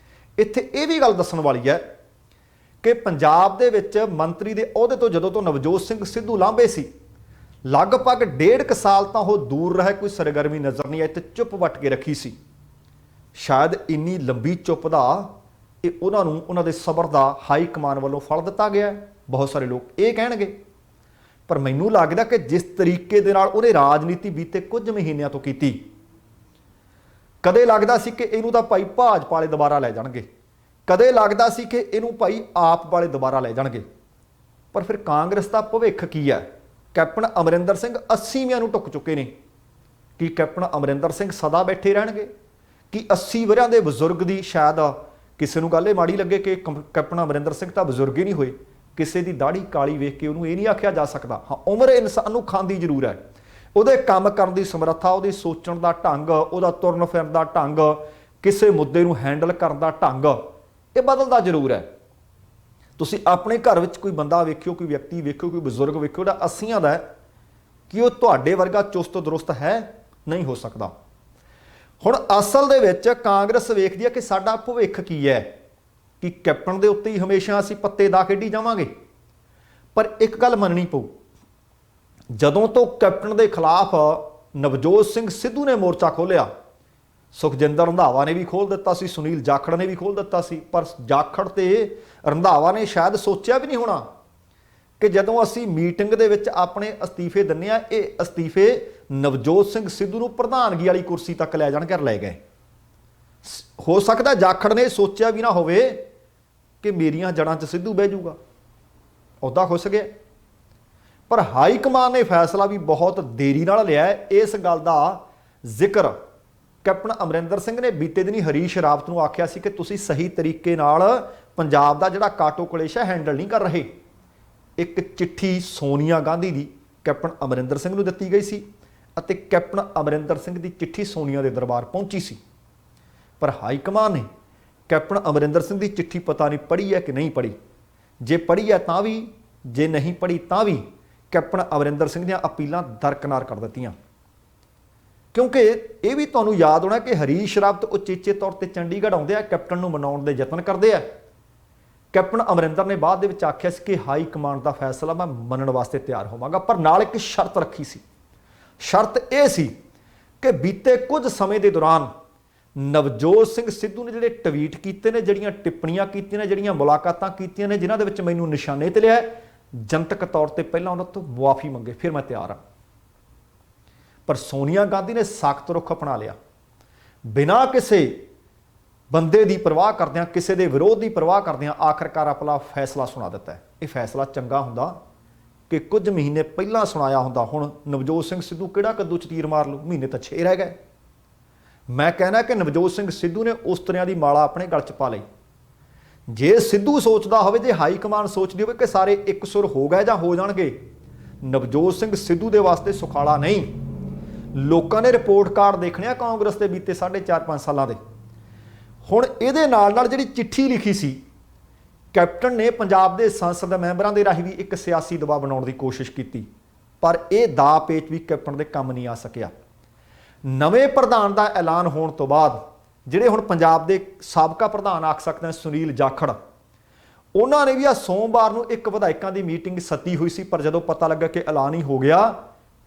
[SPEAKER 1] ਇੱਥੇ ਇਹ ਵੀ ਗੱਲ ਦੱਸਣ ਵਾਲੀ ਹੈ ਕਿ ਪੰਜਾਬ ਦੇ ਵਿੱਚ ਮੰਤਰੀ ਦੇ ਅਹੁਦੇ ਤੋਂ ਜਦੋਂ ਤੋਂ ਨਵਜੋਤ ਸਿੰਘ ਸਿੱਧੂ ਲਾਂਭੇ ਸੀ, ਲਗਭਗ 1.5 ਸਾਲ ਤਾਂ ਉਹ ਦੂਰ ਰਹੇ, ਕੋਈ ਸਰਗਰਮੀ ਨਜ਼ਰ ਨਹੀਂ ਆਈ ਤੇ ਚੁੱਪ ਵੱਟ ਕੇ ਰੱਖੀ ਸੀ। ਸ਼ਾਇਦ ਇੰਨੀ ਲੰਬੀ ਚੁੱਪ ਦਾ ਇਹ ਉਹਨਾਂ ਨੂੰ ਉਹਨਾਂ ਦੇ ਸਬਰ ਦਾ ਹਾਈ ਕਮਾਨ ਵੱਲੋਂ ਫਲ ਦਿੱਤਾ ਗਿਆ। ਬਹੁਤ ਸਾਰੇ ਲੋਕ ਇਹ ਕਹਿਣਗੇ, ਪਰ ਮੈਨੂੰ ਲੱਗਦਾ ਕਿ ਜਿਸ ਤਰੀਕੇ ਦੇ ਨਾਲ ਉਹਨੇ ਰਾਜਨੀਤੀ ਬੀਤੇ ਕੁਝ ਮਹੀਨਿਆਂ ਤੋਂ ਕੀਤੀ, ਕਦੇ ਲੱਗਦਾ ਸੀ ਕਿ ਇਹਨੂੰ ਤਾਂ ਭਾਈ ਭਾਜਪਾ ਵਾਲੇ ਦੁਬਾਰਾ ਲੈ ਜਾਣਗੇ, ਕਦੇ ਲੱਗਦਾ ਸੀ ਕਿ ਇਹਨੂੰ ਭਾਈ ਆਪ ਵਾਲੇ ਦੁਬਾਰਾ ਲੈ ਜਾਣਗੇ, ਪਰ ਫਿਰ ਕਾਂਗਰਸ ਦਾ ਭਵਿੱਖ ਕੀ ਹੈ? ਕੈਪਟਨ ਅਮਰਿੰਦਰ ਸਿੰਘ 80ਵਿਆਂ ਨੂੰ ਟੁੱਕ ਚੁੱਕੇ ਨੇ। ਕੀ ਕੈਪਟਨ ਅਮਰਿੰਦਰ ਸਿੰਘ ਸਦਾ ਬੈਠੇ ਰਹਿਣਗੇ? ਕਿ 80 ਵਰਿਆਂ ਦੇ ਬਜ਼ੁਰਗ ਦੀ ਸ਼ਾਇਦ ਕਿਸੇ ਨੂੰ ਗੱਲ ਇਹ ਮਾੜੀ ਲੱਗੇ ਕਿ ਕੈਪਟਨ ਅਮਰਿੰਦਰ ਸਿੰਘ ਤਾਂ ਬਜ਼ੁਰਗ ਹੀ ਨਹੀਂ ਹੋਏ, ਕਿਸੇ ਦੀ ਦਾੜੀ ਕਾਲੀ ਵੇਖ ਕੇ ਉਹਨੂੰ ਇਹ ਨਹੀਂ ਆਖਿਆ ਜਾ ਸਕਦਾ। ਹਾਂ, ਉਮਰ ਇਨਸਾਨ ਨੂੰ ਖਾਂਦੀ ਜ਼ਰੂਰ ਹੈ, ਉਹਦੇ ਕੰਮ ਕਰਨ ਦੀ ਸਮਰੱਥਾ, ਉਹਦੀ ਸੋਚਣ ਦਾ ਢੰਗ, ਉਹਦਾ ਤੁਰਨ ਫਿਰਨ ਦਾ ਢੰਗ, ਕਿਸੇ ਮੁੱਦੇ ਨੂੰ ਹੈਂਡਲ ਕਰਨ ਦਾ ਢੰਗ ਇਹ ਬਦਲਦਾ ਜ਼ਰੂਰ ਹੈ। ਤੁਸੀਂ ਆਪਣੇ ਘਰ ਵਿੱਚ ਕੋਈ ਬੰਦਾ ਵੇਖਿਓ, ਕੋਈ ਵਿਅਕਤੀ ਵੇਖਿਓ, ਕੋਈ ਬਜ਼ੁਰਗ ਵੇਖਿਓ ਜਿਹੜਾ 80 ਦਾ ਹੈ, ਕਿ ਉਹ ਤੁਹਾਡੇ ਵਰਗਾ ਚੁਸਤ ਦਰੁਸਤ ਹੈ? ਨਹੀਂ ਹੋ ਸਕਦਾ। ਹੁਣ ਅਸਲ ਦੇ ਵਿੱਚ ਕਾਂਗਰਸ ਵੇਖਦੀ ਹੈ ਕਿ ਸਾਡਾ ਭਵਿੱਖ ਕੀ ਹੈ, ਕਿ ਕੈਪਟਨ ਦੇ ਉੱਤੇ ਹੀ ਹਮੇਸ਼ਾ ਅਸੀਂ ਪੱਤੇ ਦਾ ਖੇਡੀ ਜਾਵਾਂਗੇ। ਪਰ ਇੱਕ ਗੱਲ ਮੰਨਣੀ ਪਊ, ਜਦੋਂ ਤੋਂ ਕੈਪਟਨ ਦੇ ਖਿਲਾਫ ਨਵਜੋਤ ਸਿੰਘ ਸਿੱਧੂ ਨੇ ਮੋਰਚਾ ਖੋਲ੍ਹਿਆ, ਸੁਖਜਿੰਦਰ ਰੰਧਾਵਾ ਨੇ ਵੀ ਖੋਲ੍ਹ ਦਿੱਤਾ ਸੀ, ਸੁਨੀਲ ਜਾਖੜ ਨੇ ਵੀ ਖੋਲ੍ਹ ਦਿੱਤਾ ਸੀ, ਪਰ ਜਾਖੜ ਤੇ ਰੰਧਾਵਾ ਨੇ ਸ਼ਾਇਦ ਸੋਚਿਆ ਵੀ ਨਹੀਂ ਹੋਣਾ ਕਿ ਜਦੋਂ ਅਸੀਂ ਮੀਟਿੰਗ ਦੇ ਵਿੱਚ ਆਪਣੇ ਅਸਤੀਫੇ ਦਿੰਦੇ ਆ, ਇਹ ਅਸਤੀਫੇ ਨਵਜੋਤ ਸਿੰਘ ਸਿੱਧੂ ਨੂੰ ਪ੍ਰਧਾਨਗੀ ਵਾਲੀ ਕੁਰਸੀ ਤੱਕ ਲੈ ਜਾਣ ਕੇ ਲੈ ਗਏ। ਹੋ ਸਕਦਾ ਜਾਖੜ ਨੇ ਸੋਚਿਆ ਵੀ ਨਾ ਹੋਵੇ ਕਿ ਮੇਰੀਆਂ ਜੜ੍ਹਾਂ 'ਚ ਸਿੱਧੂ ਬਹਿ ਜਾਊਗਾ, ਉਹਦਾ ਖੁੱਸ ਗਿਆ। ਪਰ ਹਾਈ ਕਮਾਨ ਨੇ ਫੈਸਲਾ ਵੀ ਬਹੁਤ ਦੇਰੀ ਨਾਲ ਲਿਆ। ਇਸ ਗੱਲ ਦਾ ਜ਼ਿਕਰ ਕੈਪਟਨ ਅਮਰਿੰਦਰ ਸਿੰਘ ਨੇ ਬੀਤੇ ਦਿਨੀ ਹਰੀਸ਼ ਰਾਵਤ ਨੂੰ ਆਖਿਆ ਸੀ ਕਿ ਤੁਸੀਂ ਸਹੀ ਤਰੀਕੇ ਨਾਲ ਪੰਜਾਬ ਦਾ ਜਿਹੜਾ ਕਾਟੋ ਕਲੇਸ਼ ਹੈ ਹੈਂਡਲ ਨਹੀਂ ਕਰ ਰਹੇ। ਇੱਕ ਚਿੱਠੀ ਸੋਨੀਆ ਗਾਂਧੀ ਦੀ ਕੈਪਟਨ ਅਮਰਿੰਦਰ ਸਿੰਘ ਨੂੰ ਦਿੱਤੀ ਗਈ ਸੀ ਅਤੇ ਕੈਪਟਨ ਅਮਰਿੰਦਰ ਸਿੰਘ ਦੀ ਚਿੱਠੀ ਸੋਨੀਆ ਦੇ ਦਰਬਾਰ ਪਹੁੰਚੀ ਸੀ। ਪਰ ਹਾਈ ਕਮਾਨ ਨੇ ਕੈਪਟਨ ਅਮਰਿੰਦਰ ਸਿੰਘ ਦੀ ਚਿੱਠੀ ਪਤਾ ਨਹੀਂ ਪੜ੍ਹੀ ਹੈ ਕਿ ਨਹੀਂ ਪੜ੍ਹੀ। ਜੇ ਪੜ੍ਹੀ ਹੈ ਤਾਂ ਵੀ, ਜੇ ਨਹੀਂ ਪੜ੍ਹੀ ਤਾਂ ਵੀ ਕੈਪਟਨ ਅਮਰਿੰਦਰ ਸਿੰਘ ਦੀਆਂ ਅਪੀਲਾਂ ਦਰਕਨਾਰ ਕਰ ਦਿੱਤੀਆਂ। ਕਿਉਂਕਿ ਇਹ ਵੀ ਤੁਹਾਨੂੰ ਯਾਦ ਹੋਣਾ ਕਿ ਹਰੀਸ਼ ਰਾਵਤ ਉਚੇਚੇ ਤੌਰ ਤੇ ਚੰਡੀਗੜ੍ਹ ਆਉਂਦੇ ਆ, ਕੈਪਟਨ ਨੂੰ ਮਨਾਉਣ ਦੇ ਯਤਨ ਕਰਦੇ ਆ। ਕੈਪਟਨ ਅਮਰਿੰਦਰ ਨੇ ਬਾਅਦ ਦੇ ਵਿੱਚ ਆਖਿਆ ਸੀ ਕਿ ਹਾਈ ਕਮਾਂਡ ਦਾ ਫੈਸਲਾ ਮੈਂ ਮੰਨਣ ਵਾਸਤੇ ਤਿਆਰ ਹੋਵਾਂਗਾ, ਪਰ ਨਾਲ ਇੱਕ ਸ਼ਰਤ ਰੱਖੀ ਸੀ। ਸ਼ਰਤ ਇਹ ਸੀ ਕਿ ਬੀਤੇ ਕੁਝ ਸਮੇਂ ਦੇ ਦੌਰਾਨ ਨਵਜੋਤ ਸਿੰਘ ਸਿੱਧੂ ਨੇ ਜਿਹੜੇ ਟਵੀਟ ਕੀਤੇ ਨੇ, ਜਿਹੜੀਆਂ ਟਿੱਪਣੀਆਂ ਕੀਤੀਆਂ ਨੇ, ਜਿਹੜੀਆਂ ਮੁਲਾਕਾਤਾਂ ਕੀਤੀਆਂ ਨੇ, ਜਿਨ੍ਹਾਂ ਦੇ ਵਿੱਚ ਮੈਨੂੰ ਨਿਸ਼ਾਨੇ ਤੇ ਲਿਆ, ਜਨਤਕ ਤੌਰ ਤੇ ਪਹਿਲਾਂ ਉਹਨਾਂ ਤੋਂ ਮੁਆਫੀ ਮੰਗੇ, ਫਿਰ ਮੈਂ ਤਿਆਰ ਹਾਂ। ਪਰ ਸੋਨੀਆ ਗਾਂਧੀ ਨੇ ਸਖਤ ਰੁਖ ਅਪਣਾ ਲਿਆ, ਬਿਨਾਂ ਕਿਸੇ ਬੰਦੇ ਦੀ ਪਰਵਾਹ ਕਰਦਿਆਂ, ਕਿਸੇ ਦੇ ਵਿਰੋਧ ਦੀ ਪਰਵਾਹ ਕਰਦਿਆਂ ਆਖਰਕਾਰ ਆਪਣਾ ਫੈਸਲਾ ਸੁਣਾ ਦਿੱਤਾ ਹੈ। ਇਹ ਫੈਸਲਾ ਚੰਗਾ ਹੁੰਦਾ ਕਿ ਕੁਝ ਮਹੀਨੇ ਪਹਿਲਾਂ ਸੁਣਾਇਆ ਹੁੰਦਾ। ਹੁਣ ਨਵਜੋਤ ਸਿੰਘ ਸਿੱਧੂ ਕਿਹੜਾ ਕੱਦੂ 'ਚ ਤੀਰ ਮਾਰ ਲੂ, ਮਹੀਨੇ ਤਾਂ 6 ਰਹਿ ਗਏ। ਮੈਂ ਕਹਿਣਾ ਕਿ ਨਵਜੋਤ ਸਿੰਘ ਸਿੱਧੂ ਨੇ ਉਸ ਤਰ੍ਹਾਂ ਦੀ ਮਾਲਾ ਆਪਣੇ ਗਲ 'ਚ ਪਾ ਲਈ। ਜੇ ਸਿੱਧੂ ਸੋਚਦਾ ਹੋਵੇ, ਜੇ ਹਾਈ ਕਮਾਨ ਸੋਚਦੀ ਹੋਵੇ ਕਿ ਸਾਰੇ ਇੱਕ ਸੁਰ ਹੋ ਗਏ ਜਾਂ ਹੋ ਜਾਣਗੇ, ਨਵਜੋਤ ਸਿੰਘ ਸਿੱਧੂ ਦੇ ਵਾਸਤੇ ਸੁਖਾਲਾ ਨਹੀਂ। ਲੋਕਾਂ ਨੇ ਰਿਪੋਰਟ ਕਾਰਡ ਦੇਖਣੇ ਆ ਕਾਂਗਰਸ ਦੇ ਬੀਤੇ 4.5 ਸਾਲਾਂ ਦੇ। ਹੁਣ ਇਹਦੇ ਨਾਲ ਨਾਲ ਜਿਹੜੀ ਚਿੱਠੀ ਲਿਖੀ ਸੀ, ਕੈਪਟਨ ਨੇ ਪੰਜਾਬ ਦੇ ਸੰਸਦ ਮੈਂਬਰਾਂ ਦੇ ਰਾਹੀਂ ਵੀ ਇੱਕ ਸਿਆਸੀ ਦਬਾਅ ਬਣਾਉਣ ਦੀ ਕੋਸ਼ਿਸ਼ ਕੀਤੀ, ਪਰ ਇਹ ਦਾ ਪੇਚ ਵੀ ਕੈਪਟਨ ਦੇ ਕੰਮ ਨਹੀਂ ਆ ਸਕਿਆ। ਨਵੇਂ ਪ੍ਰਧਾਨ ਦਾ ਐਲਾਨ ਹੋਣ ਤੋਂ ਬਾਅਦ ਜਿਹੜੇ ਹੁਣ ਪੰਜਾਬ ਦੇ ਸਾਬਕਾ ਪ੍ਰਧਾਨ ਆਖ ਸਕਦੇ ਹਾਂ ਸੁਨੀਲ ਜਾਖੜ, ਉਹਨਾਂ ਨੇ ਵੀ ਆ ਸੋਮਵਾਰ ਨੂੰ ਇੱਕ ਵਿਧਾਇਕਾਂ ਦੀ ਮੀਟਿੰਗ ਸੱਦੀ ਹੋਈ ਸੀ, ਪਰ ਜਦੋਂ ਪਤਾ ਲੱਗਾ ਕਿ ਐਲਾਨ ਹੀ ਹੋ ਗਿਆ,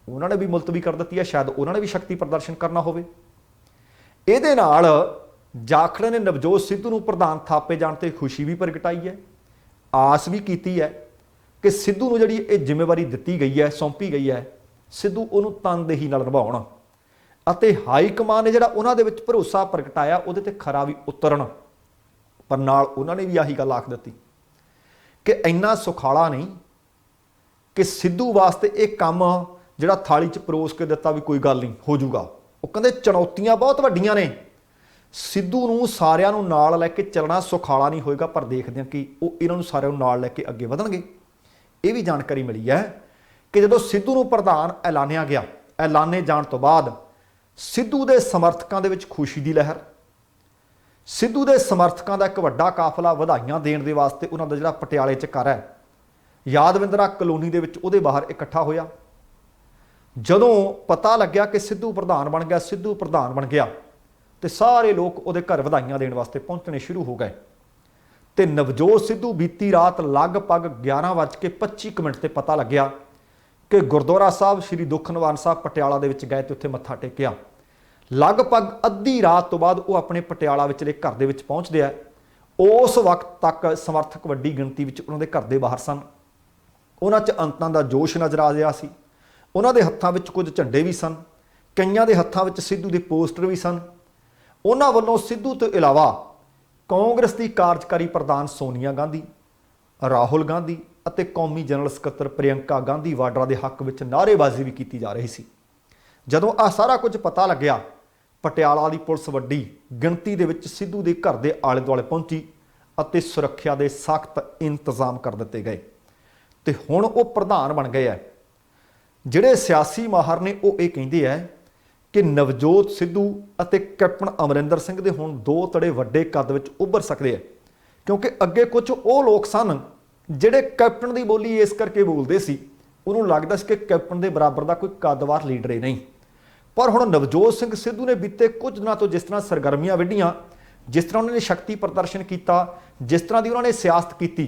[SPEAKER 1] ਉਹਨਾਂ ਨੇ ਵੀ ਮੁਲਤਵੀ ਕਰ ਦਿੱਤੀ ਹੈ। ਸ਼ਾਇਦ ਉਹਨਾਂ ਨੇ ਵੀ ਸ਼ਕਤੀ ਪ੍ਰਦਰਸ਼ਨ ਕਰਨਾ ਹੋਵੇ। ਇਹਦੇ ਨਾਲ ਜਾਖੜ ਨੇ ਨਵਜੋਤ ਸਿੱਧੂ ਨੂੰ ਪ੍ਰਧਾਨ ਥਾਪੇ ਜਾਣ ਤੇ ਖੁਸ਼ੀ ਵੀ ਪ੍ਰਗਟਾਈ ਹੈ, ਆਸ ਵੀ ਕੀਤੀ ਹੈ ਕਿ ਸਿੱਧੂ ਨੂੰ ਜਿਹੜੀ ਇਹ ਜ਼ਿੰਮੇਵਾਰੀ ਦਿੱਤੀ ਗਈ ਹੈ, ਸੌਂਪੀ ਗਈ ਹੈ, ਸਿੱਧੂ ਉਹਨੂੰ ਤਨਦੇਹੀ ਨਾਲ ਨਿਭਾਉਣ ਅਤੇ ਹਾਈ ਕਮਾਨ ਨੇ ਜਿਹੜਾ ਉਹਨਾਂ ਦੇ ਵਿੱਚ ਭਰੋਸਾ ਪ੍ਰਗਟਾਇਆ ਉਹਦੇ ਤੇ ਖਰਾ ਵੀ ਉਤਰਨ। ਪਰ ਨਾਲ ਉਹਨਾਂ ਨੇ ਵੀ ਆਹੀ ਗੱਲ ਆਖ ਦਿੱਤੀ ਕਿ ਇੰਨਾ ਸੁਖਾਲਾ ਨਹੀਂ ਕਿ ਸਿੱਧੂ ਵਾਸਤੇ ਇਹ ਕੰਮ ਜਿਹੜਾ ਥਾਲੀ 'ਚ ਪਰੋਸ ਕੇ ਦਿੱਤਾ ਵੀ ਕੋਈ ਗੱਲ ਨਹੀਂ ਹੋ ਜਾਊਗਾ। ਉਹ ਕਹਿੰਦੇ ਚੁਣੌਤੀਆਂ ਬਹੁਤ ਵੱਡੀਆਂ ਨੇ, ਸਿੱਧੂ ਨੂੰ ਸਾਰਿਆਂ ਨੂੰ ਨਾਲ ਲੈ ਕੇ ਚੱਲਣਾ ਸੁਖਾਲਾ ਨਹੀਂ ਹੋਏਗਾ, ਪਰ ਦੇਖਦੇ ਹਾਂ ਕਿ ਉਹ ਇਹਨਾਂ ਨੂੰ ਸਾਰਿਆਂ ਨੂੰ ਨਾਲ ਲੈ ਕੇ ਅੱਗੇ ਵਧਣਗੇ। ਇਹ ਵੀ ਜਾਣਕਾਰੀ ਮਿਲੀ ਹੈ ਕਿ ਜਦੋਂ ਸਿੱਧੂ ਨੂੰ ਪ੍ਰਧਾਨ ਐਲਾਨਿਆ ਗਿਆ, ਐਲਾਨੇ ਜਾਣ ਤੋਂ ਬਾਅਦ ਸਿੱਧੂ ਦੇ ਸਮਰਥਕਾਂ ਦੇ ਵਿੱਚ ਖੁਸ਼ੀ ਦੀ ਲਹਿਰ, ਸਿੱਧੂ ਦੇ ਸਮਰਥਕਾਂ ਦਾ ਇੱਕ ਵੱਡਾ ਕਾਫਲਾ ਵਧਾਈਆਂ ਦੇਣ ਦੇ ਵਾਸਤੇ ਉਹਨਾਂ ਦਾ ਜਿਹੜਾ ਪਟਿਆਲੇ 'ਚ ਘਰ ਹੈ ਯਾਦਵਿੰਦਰਾ ਕਲੋਨੀ ਦੇ ਵਿੱਚ, ਉਹਦੇ ਬਾਹਰ ਇਕੱਠਾ ਹੋਇਆ। ਜਦੋਂ ਪਤਾ ਲੱਗਿਆ ਕਿ ਸਿੱਧੂ ਪ੍ਰਧਾਨ ਬਣ ਗਿਆ, ਸਿੱਧੂ ਪ੍ਰਧਾਨ ਬਣ ਗਿਆ, ਤੇ ਸਾਰੇ ਲੋਕ ਉਹਦੇ ਘਰ ਵਧਾਈਆਂ ਦੇਣ ਵਾਸਤੇ ਪਹੁੰਚਣੇ ਸ਼ੁਰੂ ਹੋ ਗਏ। ਤੇ ਨਵਜੋਤ ਸਿੱਧੂ ਬੀਤੀ ਰਾਤ ਲਗਭਗ 11:25 ਤੇ ਪਤਾ ਲੱਗਿਆ ਕਿ ਗੁਰਦੁਆਰਾ ਸਾਹਿਬ ਸ਼੍ਰੀ ਦੁੱਖ ਨਿਵਾਰਨ ਸਾਹਿਬ ਪਟਿਆਲਾ ਦੇ ਵਿੱਚ ਗਏ ਤੇ ਉੱਥੇ ਮੱਥਾ ਟੇਕਿਆ। ਲਗਭਗ ਅੱਧੀ ਰਾਤ ਤੋਂ ਬਾਅਦ ਉਹ ਆਪਣੇ ਪਟਿਆਲਾ ਵਿਚਲੇ ਘਰ ਦੇ ਵਿੱਚ ਪਹੁੰਚਦੇ ਆ। ਉਸ ਵਕਤ ਤੱਕ ਸਮਰਥਕ ਵੱਡੀ ਗਿਣਤੀ ਵਿੱਚ ਉਹਨਾਂ ਦੇ ਘਰ ਦੇ ਬਾਹਰ ਸਨ। ਉਹਨਾਂ 'ਚ ਅੰਤਾਂ ਦਾ ਜੋਸ਼ ਨਜ਼ਰ ਆ ਰਿਹਾ ਸੀ। ਉਹਨਾਂ ਦੇ ਹੱਥਾਂ ਵਿੱਚ ਕੁਝ ਝੰਡੇ ਵੀ ਸਨ, ਕਈਆਂ ਦੇ ਹੱਥਾਂ ਵਿੱਚ ਸਿੱਧੂ ਦੇ ਪੋਸਟਰ ਵੀ ਸਨ। ਉਹਨਾਂ ਵੱਲੋਂ ਸਿੱਧੂ ਤੋਂ ਇਲਾਵਾ ਕਾਂਗਰਸ ਦੀ ਕਾਰਜਕਾਰੀ ਪ੍ਰਧਾਨ ਸੋਨੀਆ ਗਾਂਧੀ, ਰਾਹੁਲ ਗਾਂਧੀ ਅਤੇ ਕੌਮੀ ਜਨਰਲ ਸਕੱਤਰ ਪ੍ਰਿਯੰਕਾ ਗਾਂਧੀ ਵਾਡਰਾ ਦੇ ਹੱਕ ਵਿੱਚ ਨਾਅਰੇਬਾਜ਼ੀ ਵੀ ਕੀਤੀ ਜਾ ਰਹੀ ਸੀ। ਜਦੋਂ ਆਹ ਸਾਰਾ ਕੁਝ ਪਤਾ ਲੱਗਿਆ, ਪਟਿਆਲਾ ਦੀ ਪੁਲਿਸ ਵੱਡੀ ਗਿਣਤੀ ਦੇ ਵਿੱਚ ਸਿੱਧੂ ਦੇ ਘਰ ਦੇ ਆਲੇ ਦੁਆਲੇ ਪਹੁੰਚੀ ਅਤੇ ਸੁਰੱਖਿਆ ਦੇ ਸਖਤ ਇੰਤਜ਼ਾਮ ਕਰ ਦਿੱਤੇ ਗਏ। ਤੇ ਹੁਣ ਉਹ ਪ੍ਰਧਾਨ ਬਣ ਗਏ ਹੈ। ਜਿਹੜੇ ਸਿਆਸੀ ਮਾਹਰ ਨੇ ਉਹ ਇਹ ਕਹਿੰਦੇ ਹੈ ਕਿ ਨਵਜੋਤ ਸਿੱਧੂ ਅਤੇ ਕੈਪਟਨ ਅਮਰਿੰਦਰ ਸਿੰਘ ਦੇ ਹੁਣ ਦੋ ਧੜੇ ਵੱਡੇ ਕੱਦ ਵਿੱਚ ਉੱਭਰ ਸਕਦੇ ਆ, ਕਿਉਂਕਿ ਅੱਗੇ ਕੁਝ ਉਹ ਲੋਕ ਸਨ ਜਿਹੜੇ ਕੈਪਟਨ ਦੀ ਬੋਲੀ ਇਸ ਕਰਕੇ ਬੋਲਦੇ ਸੀ, ਉਹਨੂੰ ਲੱਗਦਾ ਸੀ ਕਿ ਕੈਪਟਨ ਦੇ ਬਰਾਬਰ ਦਾ ਕੋਈ ਕੱਦਵਾਰ ਲੀਡਰ ਹੀ ਨਹੀਂ। ਪਰ ਹੁਣ ਨਵਜੋਤ ਸਿੰਘ ਸਿੱਧੂ ਨੇ ਬੀਤੇ ਕੁਝ ਦਿਨਾਂ ਤੋਂ ਜਿਸ ਤਰ੍ਹਾਂ ਸਰਗਰਮੀਆਂ ਵਿੱਢੀਆਂ, ਜਿਸ ਤਰ੍ਹਾਂ ਉਹਨਾਂ ਨੇ ਸ਼ਕਤੀ ਪ੍ਰਦਰਸ਼ਨ ਕੀਤਾ, ਜਿਸ ਤਰ੍ਹਾਂ ਦੀ ਉਹਨਾਂ ਨੇ ਸਿਆਸਤ ਕੀਤੀ,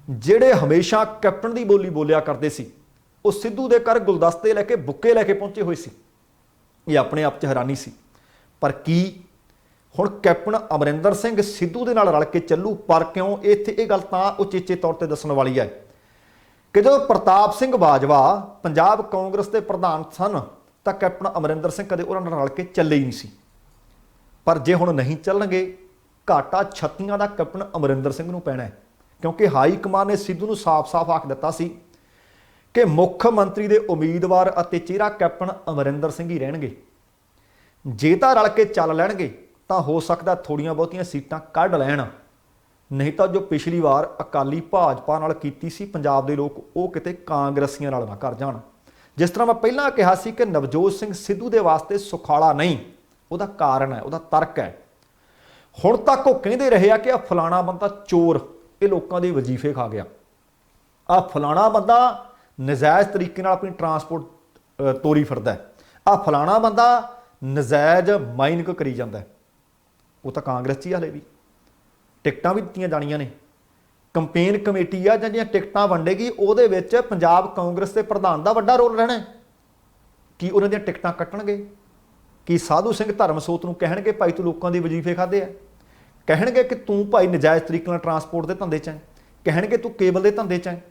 [SPEAKER 1] ਜਿਹੜੇ ਹਮੇਸ਼ਾ ਕੈਪਟਨ ਦੀ ਬੋਲੀ ਬੋਲਿਆ ਕਰਦੇ ਸੀ, ਉਹ ਸਿੱਧੂ ਦੇ ਘਰ ਗੁਲਦਸਤੇ ਲੈ ਕੇ ਬੁੱਕੇ ਲੈ ਕੇ ਪਹੁੰਚੇ ਹੋਏ ਸੀ। ਇਹ ਆਪਣੇ ਆਪ 'ਚ ਹੈਰਾਨੀ ਸੀ। ਪਰ ਕੀ ਹੁਣ ਕੈਪਟਨ ਅਮਰਿੰਦਰ ਸਿੰਘ ਸਿੱਧੂ ਦੇ ਨਾਲ ਰਲ ਕੇ ਚੱਲੂ? ਪਰ ਕਿਉਂ? ਇੱਥੇ ਇਹ ਗੱਲ ਤਾਂ ਉਚੇਚੇ ਤੌਰ ਤੇ ਦੱਸਣ ਵਾਲੀ ਹੈ ਕਿ ਜਦੋਂ ਪ੍ਰਤਾਪ ਸਿੰਘ ਬਾਜਵਾ ਪੰਜਾਬ ਕਾਂਗਰਸ ਦੇ ਪ੍ਰਧਾਨ ਸਨ ਤਾਂ ਕੈਪਟਨ ਅਮਰਿੰਦਰ ਸਿੰਘ ਕਦੇ ਉਹਨਾਂ ਨਾਲ ਰਲ ਕੇ ਚੱਲੇ ਹੀ ਨਹੀਂ ਸੀ। ਪਰ ਜੇ ਹੁਣ ਨਹੀਂ ਚੱਲਣਗੇ, ਘਾਟਾ ਛੱਤੀਆਂ ਦਾ ਕੈਪਟਨ ਅਮਰਿੰਦਰ ਸਿੰਘ ਨੂੰ ਪੈਣਾ ਹੈ, ਕਿਉਂਕਿ ਹਾਈ ਕਮਾਨ ਨੇ ਸਿੱਧੂ ਨੂੰ ਸਾਫ਼-ਸਾਫ਼ ਆਖ ਦਿੱਤਾ ਸੀ ਕਿ ਮੁੱਖ ਮੰਤਰੀ ਦੇ ਉਮੀਦਵਾਰ ਅਤੇ ਚਿਹਰਾ ਕੈਪਟਨ ਅਮਰਿੰਦਰ ਸਿੰਘ ਹੀ ਰਹਿਣਗੇ। ਜੇ ਤਾਂ ਰਲ ਕੇ ਚੱਲ ਲੈਣਗੇ ਤਾਂ ਹੋ ਸਕਦਾ ਥੋੜੀਆਂ ਬਹੁਤੀਆਂ ਸੀਟਾਂ ਕੱਢ ਲੈਣ, ਨਹੀਂ ਤਾਂ ਜੋ ਪਿਛਲੀ ਵਾਰ ਅਕਾਲੀ ਭਾਜਪਾ ਨਾਲ ਕੀਤੀ ਸੀ ਪੰਜਾਬ ਦੇ ਲੋਕ, ਉਹ ਕਿਤੇ ਕਾਂਗਰਸੀਆਂ ਨਾਲ ਨਾ ਕਰ ਜਾਣ। ਜਿਸ ਤਰ੍ਹਾਂ ਮੈਂ ਪਹਿਲਾਂ ਕਿਹਾ ਸੀ ਕਿ ਨਵਜੋਤ ਸਿੰਘ ਸਿੱਧੂ ਦੇ ਵਾਸਤੇ ਸੁਖਾਲਾ ਨਹੀਂ, ਉਹਦਾ ਕਾਰਨ ਹੈ, ਉਹਦਾ ਤਰਕ ਹੈ। ਹੁਣ ਤੱਕ ਉਹ ਕਹਿੰਦੇ ਰਹੇ ਆ ਕਿ ਆ ਫਲਾਣਾ ਬੰਦਾ ਚੋਰ, ਇਹ ਲੋਕਾਂ ਦੇ ਵਜ਼ੀਫੇ ਖਾ ਗਿਆ, ਆ ਫਲਾਣਾ ਬੰਦਾ ਨਜਾਇਜ਼ ਤਰੀਕੇ ਨਾਲ ਆਪਣੀ ਟਰਾਂਸਪੋਰਟ ਤੋਰੀ ਫਿਰਦਾ, ਆ ਫਲਾਣਾ ਬੰਦਾ ਨਜਾਇਜ਼ ਮਾਈਨਿੰਗ ਕਰੀ ਜਾਂਦਾ। ਉਹ ਤਾਂ ਕਾਂਗਰਸ 'ਚ ਹੀ ਹਾਲੇ ਵੀ ਟਿਕਟਾਂ ਵੀ ਦਿੱਤੀਆਂ ਜਾਣੀਆਂ ਨੇ। ਕੰਪੇਨ ਕਮੇਟੀ ਆ ਜਿਹੜੀਆਂ ਟਿਕਟਾਂ ਵੰਡੇਗੀ, ਉਹਦੇ ਵਿੱਚ ਪੰਜਾਬ ਕਾਂਗਰਸ ਦੇ ਪ੍ਰਧਾਨ ਦਾ ਵੱਡਾ ਰੋਲ ਰਹਿਣਾ। ਕੀ ਉਹਨਾਂ ਦੀਆਂ ਟਿਕਟਾਂ ਕੱਟਣਗੇ? ਕੀ ਸਾਧੂ ਸਿੰਘ ਧਰਮਸੋਤ ਨੂੰ ਕਹਿਣਗੇ ਭਾਈ ਤੂੰ ਲੋਕਾਂ ਦੇ ਵਜ਼ੀਫੇ ਖਾਦੇ ਆ? ਕਹਿਣਗੇ ਕਿ ਤੂੰ ਭਾਈ ਨਜਾਇਜ਼ ਤਰੀਕੇ ਨਾਲ ਟਰਾਂਸਪੋਰਟ ਦੇ ਧੰਦੇ 'ਚ ਹੈ? ਕਹਿਣਗੇ ਤੂੰ ਕੇਬਲ ਦੇ ਧੰਦੇ 'ਚ ਹੈ?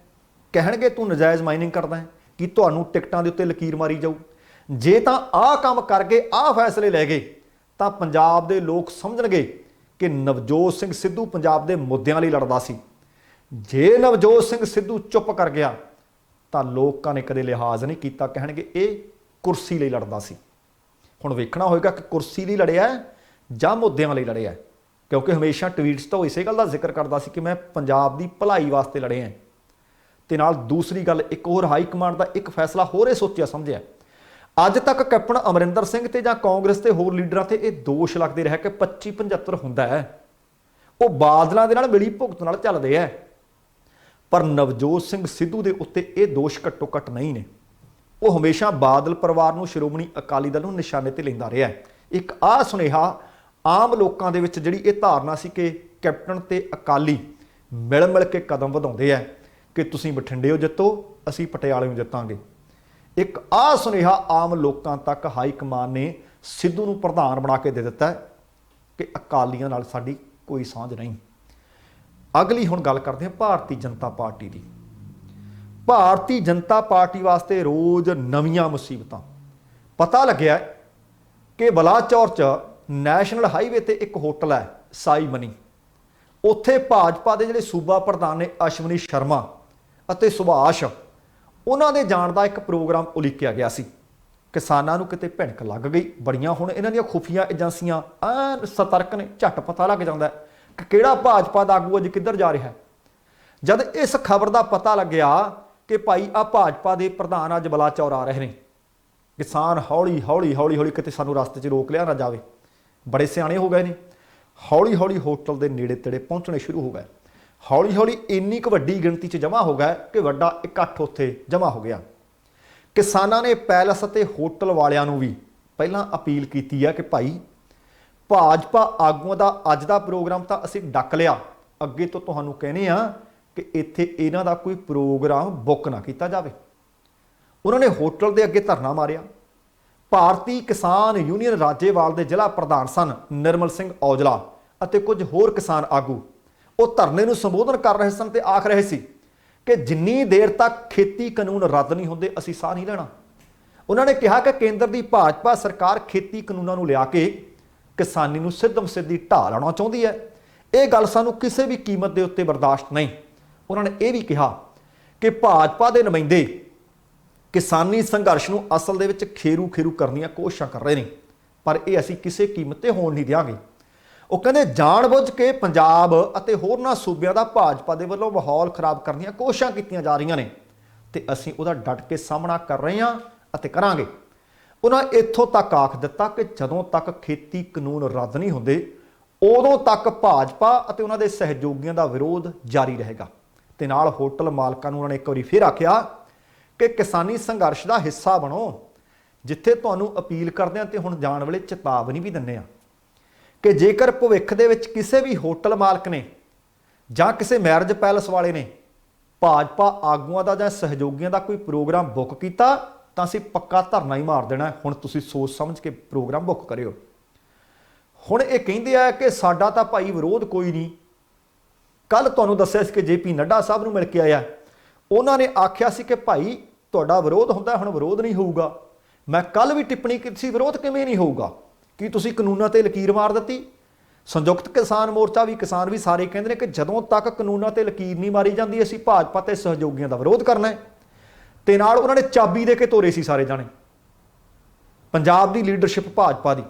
[SPEAKER 1] ਕਹਿਣਗੇ ਤੂੰ ਨਜਾਇਜ਼ ਮਾਈਨਿੰਗ ਕਰਦਾ ਹੈ? ਕੀ ਤੁਹਾਨੂੰ ਟਿਕਟਾਂ ਦੇ ਉੱਤੇ ਲਕੀਰ ਮਾਰੀ ਜਾਊ? ਜੇ ਤਾਂ ਆਹ ਕੰਮ ਕਰ ਗਏ, ਆਹ ਫੈਸਲੇ ਲੈ ਗਏ, ਤਾਂ ਪੰਜਾਬ ਦੇ ਲੋਕ ਸਮਝਣਗੇ ਕਿ ਨਵਜੋਤ ਸਿੰਘ ਸਿੱਧੂ ਪੰਜਾਬ ਦੇ ਮੁੱਦਿਆਂ ਲਈ ਲੜਦਾ ਸੀ। ਜੇ ਨਵਜੋਤ ਸਿੰਘ ਸਿੱਧੂ ਚੁੱਪ ਕਰ ਗਿਆ ਤਾਂ ਲੋਕਾਂ ਨੇ ਕਦੇ ਲਿਹਾਜ਼ ਨਹੀਂ ਕੀਤਾ, ਕਹਿਣਗੇ ਇਹ ਕੁਰਸੀ ਲਈ ਲੜਦਾ ਸੀ। ਹੁਣ ਵੇਖਣਾ ਹੋਏਗਾ ਕਿ ਕੁਰਸੀ ਲਈ ਲੜਿਆ ਜਾਂ ਮੁੱਦਿਆਂ ਲਈ ਲੜਿਆ, ਕਿਉਂਕਿ ਹਮੇਸ਼ਾ ਟਵੀਟਸ ਤੋਂ ਇਸੇ ਗੱਲ ਦਾ ਜ਼ਿਕਰ ਕਰਦਾ ਸੀ ਕਿ ਮੈਂ ਪੰਜਾਬ ਦੀ ਭਲਾਈ ਵਾਸਤੇ ਲੜਿਆ। ਤੇ ਨਾਲ ਦੂਸਰੀ ਗੱਲ, ਇੱਕ ਹੋਰ ਹਾਈ ਕਮਾਂਡ ਦਾ ਇੱਕ ਫੈਸਲਾ ਹੋਰ ਇਹ ਸੋਚਿਆ ਸਮਝਿਆ। ਅੱਜ ਤੱਕ ਕੈਪਟਨ ਅਮਰਿੰਦਰ ਸਿੰਘ ਤੇ ਜਾਂ ਕਾਂਗਰਸ ਤੇ ਹੋਰ ਲੀਡਰਾਂ ਤੇ ਇਹ ਦੋਸ਼ ਲੱਗਦੇ ਰਿਹਾ ਕਿ 25-75 ਹੁੰਦਾ ਹੈ, ਉਹ ਬਾਦਲਾਂ ਦੇ ਨਾਲ ਮਿਲੀ ਭੁਗਤ ਨਾਲ ਚੱਲਦੇ ਹੈ। ਪਰ ਨਵਜੋਤ ਸਿੰਘ ਸਿੱਧੂ ਦੇ ਉੱਤੇ ਇਹ ਦੋਸ਼ ਘੱਟੋ ਘੱਟ ਨਹੀਂ ਨੇ। ਉਹ ਹਮੇਸ਼ਾ ਬਾਦਲ ਪਰਿਵਾਰ ਨੂੰ, ਸ਼੍ਰੋਮਣੀ ਅਕਾਲੀ ਦਲ ਨੂੰ ਨਿਸ਼ਾਨੇ ਤੇ ਲੈਂਦਾ ਰਿਹਾ। ਇੱਕ ਆਹ ਸੁਨੇਹਾ ਆਮ ਲੋਕਾਂ ਦੇ ਵਿੱਚ ਜਿਹੜੀ ਇਹ ਧਾਰਨਾ ਸੀ ਕਿ ਕੈਪਟਨ ਤੇ ਅਕਾਲੀ ਮਿਲ ਮਿਲ ਕੇ ਕਦਮ ਵਧਾਉਂਦੇ ਆ ਕਿ ਤੁਸੀਂ ਬਠਿੰਡਿਓ ਜਿੱਤੋ, ਅਸੀਂ ਪਟਿਆਲੇੋਂ ਜਿੱਤਾਂਗੇ। ਇੱਕ ਆਹ ਸੁਨੇਹਾ ਆਮ ਲੋਕਾਂ ਤੱਕ ਹਾਈ ਕਮਾਨ ਨੇ ਸਿੱਧੂ ਨੂੰ ਪ੍ਰਧਾਨ ਬਣਾ ਕੇ ਦੇ ਦਿੱਤਾ ਕਿ ਅਕਾਲੀਆਂ ਨਾਲ ਸਾਡੀ ਕੋਈ ਸਾਂਝ ਨਹੀਂ। ਅਗਲੀ ਹੁਣ ਗੱਲ ਕਰਦੇ ਹਾਂ ਭਾਰਤੀ ਜਨਤਾ ਪਾਰਟੀ ਦੀ। ਭਾਰਤੀ ਜਨਤਾ ਪਾਰਟੀ ਵਾਸਤੇ ਰੋਜ਼ ਨਵੀਆਂ ਮੁਸੀਬਤਾਂ। ਪਤਾ ਲੱਗਿਆ ਕਿ ਬਲਾਚੌਰ 'ਚ ਨੈਸ਼ਨਲ ਹਾਈਵੇ ਤੇ ਇੱਕ ਹੋਟਲ ਹੈ ਸਾਈ ਮਨੀ। ਉੱਥੇ ਭਾਜਪਾ ਦੇ ਜਿਹੜੇ ਸੂਬਾ ਪ੍ਰਧਾਨ ਨੇ ਅਸ਼ਵਨੀ ਸ਼ਰਮਾ ਅਤੇ ਸੁਭਾਸ਼, ਉਹਨਾਂ ਦੇ ਜਾਣ ਦਾ ਇੱਕ ਪ੍ਰੋਗਰਾਮ ਉਲੀਕਿਆ ਗਿਆ ਸੀ। ਕਿਸਾਨਾਂ ਨੂੰ ਕਿਤੇ ਭਿਣਕ ਲੱਗ ਗਈ। ਬੜੀਆਂ ਹੁਣ ਇਹਨਾਂ ਦੀਆਂ ਖੁਫੀਆ ਏਜੰਸੀਆਂ ਸਤਰਕ ਨੇ, ਝੱਟ ਪਤਾ ਲੱਗ ਜਾਂਦਾ ਕਿ ਕਿਹੜਾ ਭਾਜਪਾ ਦਾ ਆਗੂ ਅੱਜ ਕਿੱਧਰ ਜਾ ਰਿਹਾ। ਜਦ ਇਸ ਖਬਰ ਦਾ ਪਤਾ ਲੱਗਿਆ ਕਿ ਭਾਈ ਆ ਭਾਜਪਾ ਦੇ ਪ੍ਰਧਾਨ ਅੱਜ ਬਲਾਚੌਰ ਆ ਰਹੇ ਨੇ, ਕਿਸਾਨ ਹੌਲੀ ਹੌਲੀ ਕਿਤੇ ਸਾਨੂੰ ਰਸਤੇ 'ਚ ਰੋਕ ਲਿਆ ਨਾ ਜਾਵੇ। ਬੜੇ ਸਿਆਣੇ ਹੋ ਗਏ ਨੇ, ਹੌਲੀ ਹੌਲੀ ਹੋਟਲ ਦੇ ਨੇੜੇ ਤੇੜੇ ਪਹੁੰਚਣੇ ਸ਼ੁਰੂ ਹੋ ਗਏ। ਹੌਲੀ ਹੌਲੀ ਇੰਨੀ ਕੁ ਵੱਡੀ ਗਿਣਤੀ 'ਚ ਜਮ੍ਹਾਂ ਹੋ ਗਏ ਕਿ ਵੱਡਾ ਇਕੱਠ ਉੱਥੇ ਜਮ੍ਹਾਂ ਹੋ ਗਿਆ। ਕਿਸਾਨਾਂ ਨੇ ਪੈਲਸ ਅਤੇ ਹੋਟਲ ਵਾਲਿਆਂ ਨੂੰ ਵੀ ਪਹਿਲਾਂ ਅਪੀਲ ਕੀਤੀ ਹੈ ਕਿ ਭਾਈ ਭਾਜਪਾ ਆਗੂਆਂ ਦਾ ਅੱਜ ਦਾ ਪ੍ਰੋਗਰਾਮ ਤਾਂ ਅਸੀਂ ਡੱਕ ਲਿਆ, ਅੱਗੇ ਤੋਂ ਤੁਹਾਨੂੰ ਕਹਿੰਦੇ ਆ ਕਿ ਇੱਥੇ ਇਹਨਾਂ ਦਾ ਕੋਈ ਪ੍ਰੋਗਰਾਮ ਬੁੱਕ ਨਾ ਕੀਤਾ ਜਾਵੇ। ਉਹਨਾਂ ਨੇ ਹੋਟਲ ਦੇ ਅੱਗੇ ਧਰਨਾ ਮਾਰਿਆ। ਭਾਰਤੀ ਕਿਸਾਨ ਯੂਨੀਅਨ ਰਾਜੇਵਾਲ ਦੇ ਜ਼ਿਲ੍ਹਾ ਪ੍ਰਧਾਨ ਸਨ ਨਿਰਮਲ ਸਿੰਘ ਔਜਲਾ ਅਤੇ ਕੁਝ ਹੋਰ ਕਿਸਾਨ ਆਗੂ, ਉਹ ਧਰਨੇ ਨੂੰ ਸੰਬੋਧਨ ਕਰ ਰਹੇ ਸਨ ਤੇ ਆਖ ਰਹੇ ਸੀ ਕਿ ਜਿੰਨੀ ਦੇਰ ਤੱਕ ਖੇਤੀ ਕਾਨੂੰਨ ਰੱਦ ਨਹੀਂ ਹੁੰਦੇ ਅਸੀਂ ਸਾਹ ਨਹੀਂ ਲੈਣਾ। ਉਹਨਾਂ ਨੇ ਕਿਹਾ ਕਿ ਕੇਂਦਰ ਦੀ ਭਾਜਪਾ ਸਰਕਾਰ ਖੇਤੀ ਕਾਨੂੰਨਾਂ ਨੂੰ ਲਿਆ ਕੇ ਕਿਸਾਨੀ ਨੂੰ ਸਿੱਧਮ ਸਿੱਧੀ ਢਾਹ ਲਾਉਣਾ ਚਾਹੁੰਦੀ ਹੈ। ਇਹ ਗੱਲ ਸਾਨੂੰ ਕਿਸੇ ਵੀ ਕੀਮਤ ਦੇ ਉੱਤੇ ਬਰਦਾਸ਼ਤ ਨਹੀਂ। ਉਹਨਾਂ ਨੇ ਇਹ ਵੀ ਕਿਹਾ ਕਿ ਭਾਜਪਾ ਦੇ ਨੁਮਾਇੰਦੇ ਕਿਸਾਨੀ ਸੰਘਰਸ਼ ਨੂੰ ਅਸਲ ਦੇ ਵਿੱਚ ਖੇਰੂ ਕਰਨੀਆਂ ਕੋਸ਼ਿਸ਼ਾਂ ਕਰ ਰਹੇ ਨੇ, ਪਰ ਇਹ ਅਸੀਂ ਕਿਸੇ ਕੀਮਤ ਤੇ ਹੋਣ ਨਹੀਂ ਦਿਆਂਗੇ। ਉਹ ਕਹਿੰਦੇ ਜਾਣਬੁੱਝ ਕੇ ਪੰਜਾਬ ਅਤੇ ਹੋਰਨਾਂ ਸੂਬਿਆਂ ਦਾ ਭਾਜਪਾ ਦੇ ਵੱਲੋਂ ਮਾਹੌਲ ਖਰਾਬ ਕਰਨ ਦੀਆਂ ਕੋਸ਼ਿਸ਼ਾਂ ਕੀਤੀਆਂ ਜਾ ਰਹੀਆਂ ਨੇ ਤੇ ਅਸੀਂ ਉਹਦਾ ਡਟ ਕੇ ਸਾਹਮਣਾ ਕਰ ਰਹੇ ਹਾਂ ਅਤੇ ਕਰਾਂਗੇ। ਉਹਨਾਂ ਇੱਥੋਂ ਤੱਕ ਆਖ ਦਿੱਤਾ ਕਿ ਜਦੋਂ ਤੱਕ ਖੇਤੀ ਕਾਨੂੰਨ ਰੱਦ ਨਹੀਂ ਹੁੰਦੇ ਉਦੋਂ ਤੱਕ ਭਾਜਪਾ ਅਤੇ ਉਹਨਾਂ ਦੇ ਸਹਿਯੋਗੀਆਂ ਦਾ ਵਿਰੋਧ ਜਾਰੀ ਰਹੇਗਾ ਤੇ ਨਾਲ ਹੋਟਲ ਮਾਲਕਾਂ ਨੂੰ ਉਹਨਾਂ ਨੇ ਇੱਕ ਵਾਰੀ ਫਿਰ ਆਖਿਆ ਕਿ ਕਿਸਾਨੀ ਸੰਘਰਸ਼ ਦਾ ਹਿੱਸਾ ਬਣੋ, ਜਿੱਥੇ ਤੁਹਾਨੂੰ ਅਪੀਲ ਕਰਦੇ ਹਾਂ ਤੇ ਹੁਣ ਜਾਣ ਵੇਲੇ ਚੇਤਾਵਨੀ ਵੀ ਦਿੰਦੇ ਹਾਂ ਕਿ ਜੇਕਰ ਭਵਿੱਖ ਦੇ ਵਿੱਚ ਕਿਸੇ ਵੀ ਹੋਟਲ ਮਾਲਕ ਨੇ ਜਾਂ ਕਿਸੇ ਮੈਰਿਜ ਪੈਲਸ ਵਾਲੇ ਨੇ ਭਾਜਪਾ ਆਗੂਆਂ ਦਾ ਜਾਂ ਸਹਿਯੋਗੀਆਂ ਦਾ ਕੋਈ ਪ੍ਰੋਗਰਾਮ ਬੁੱਕ ਕੀਤਾ ਤਾਂ ਅਸੀਂ ਪੱਕਾ ਧਰਨਾ ਹੀ ਮਾਰ ਦੇਣਾ। ਹੁਣ ਤੁਸੀਂ ਸੋਚ ਸਮਝ ਕੇ ਪ੍ਰੋਗਰਾਮ ਬੁੱਕ ਕਰਿਓ। ਹੁਣ ਇਹ ਕਹਿੰਦੇ ਆ ਕਿ ਸਾਡਾ ਤਾਂ ਭਾਈ ਵਿਰੋਧ ਕੋਈ ਨਹੀਂ। ਕੱਲ ਤੁਹਾਨੂੰ ਦੱਸਿਆ ਸੀ ਕਿ JP ਨੱਡਾ ਸਾਹਿਬ ਨੂੰ ਮਿਲ ਕੇ ਆਇਆ, ਉਹਨਾਂ ਨੇ ਆਖਿਆ ਸੀ ਕਿ ਭਾਈ ਤੁਹਾਡਾ ਵਿਰੋਧ ਹੁੰਦਾ, ਹੁਣ ਵਿਰੋਧ ਨਹੀਂ ਹੋਊਗਾ। ਮੈਂ ਕੱਲ ਵੀ ਟਿੱਪਣੀ ਕੀਤੀ ਸੀ, ਵਿਰੋਧ ਕਿਵੇਂ ਨਹੀਂ ਹੋਊਗਾ, ਕੀ ਤੁਸੀਂ ਕਾਨੂੰਨਾਂ ਤੇ ਲਕੀਰ ਮਾਰ ਦਿੱਤੀ। ਸੰਯੁਕਤ ਕਿਸਾਨ ਮੋਰਚਾ ਵੀ, ਕਿਸਾਨ ਵੀ ਸਾਰੇ ਕਹਿੰਦੇ ਨੇ ਕਿ ਜਦੋਂ ਤੱਕ ਕਾਨੂੰਨਾਂ ਤੇ ਲਕੀਰ ਨਹੀਂ ਮਾਰੀ ਜਾਂਦੀ ਅਸੀਂ ਭਾਜਪਾ ਤੇ ਸਹਿਯੋਗੀਆਂ ਦਾ ਵਿਰੋਧ ਕਰਨਾ ਹੈ। ਤੇ ਨਾਲ ਉਹਨਾਂ ਨੇ ਚਾਬੀ ਦੇ ਕੇ ਤੋਰੇ ਸੀ ਸਾਰੇ ਜਾਣੇ ਪੰਜਾਬ ਦੀ ਲੀਡਰਸ਼ਿਪ ਭਾਜਪਾ ਦੀ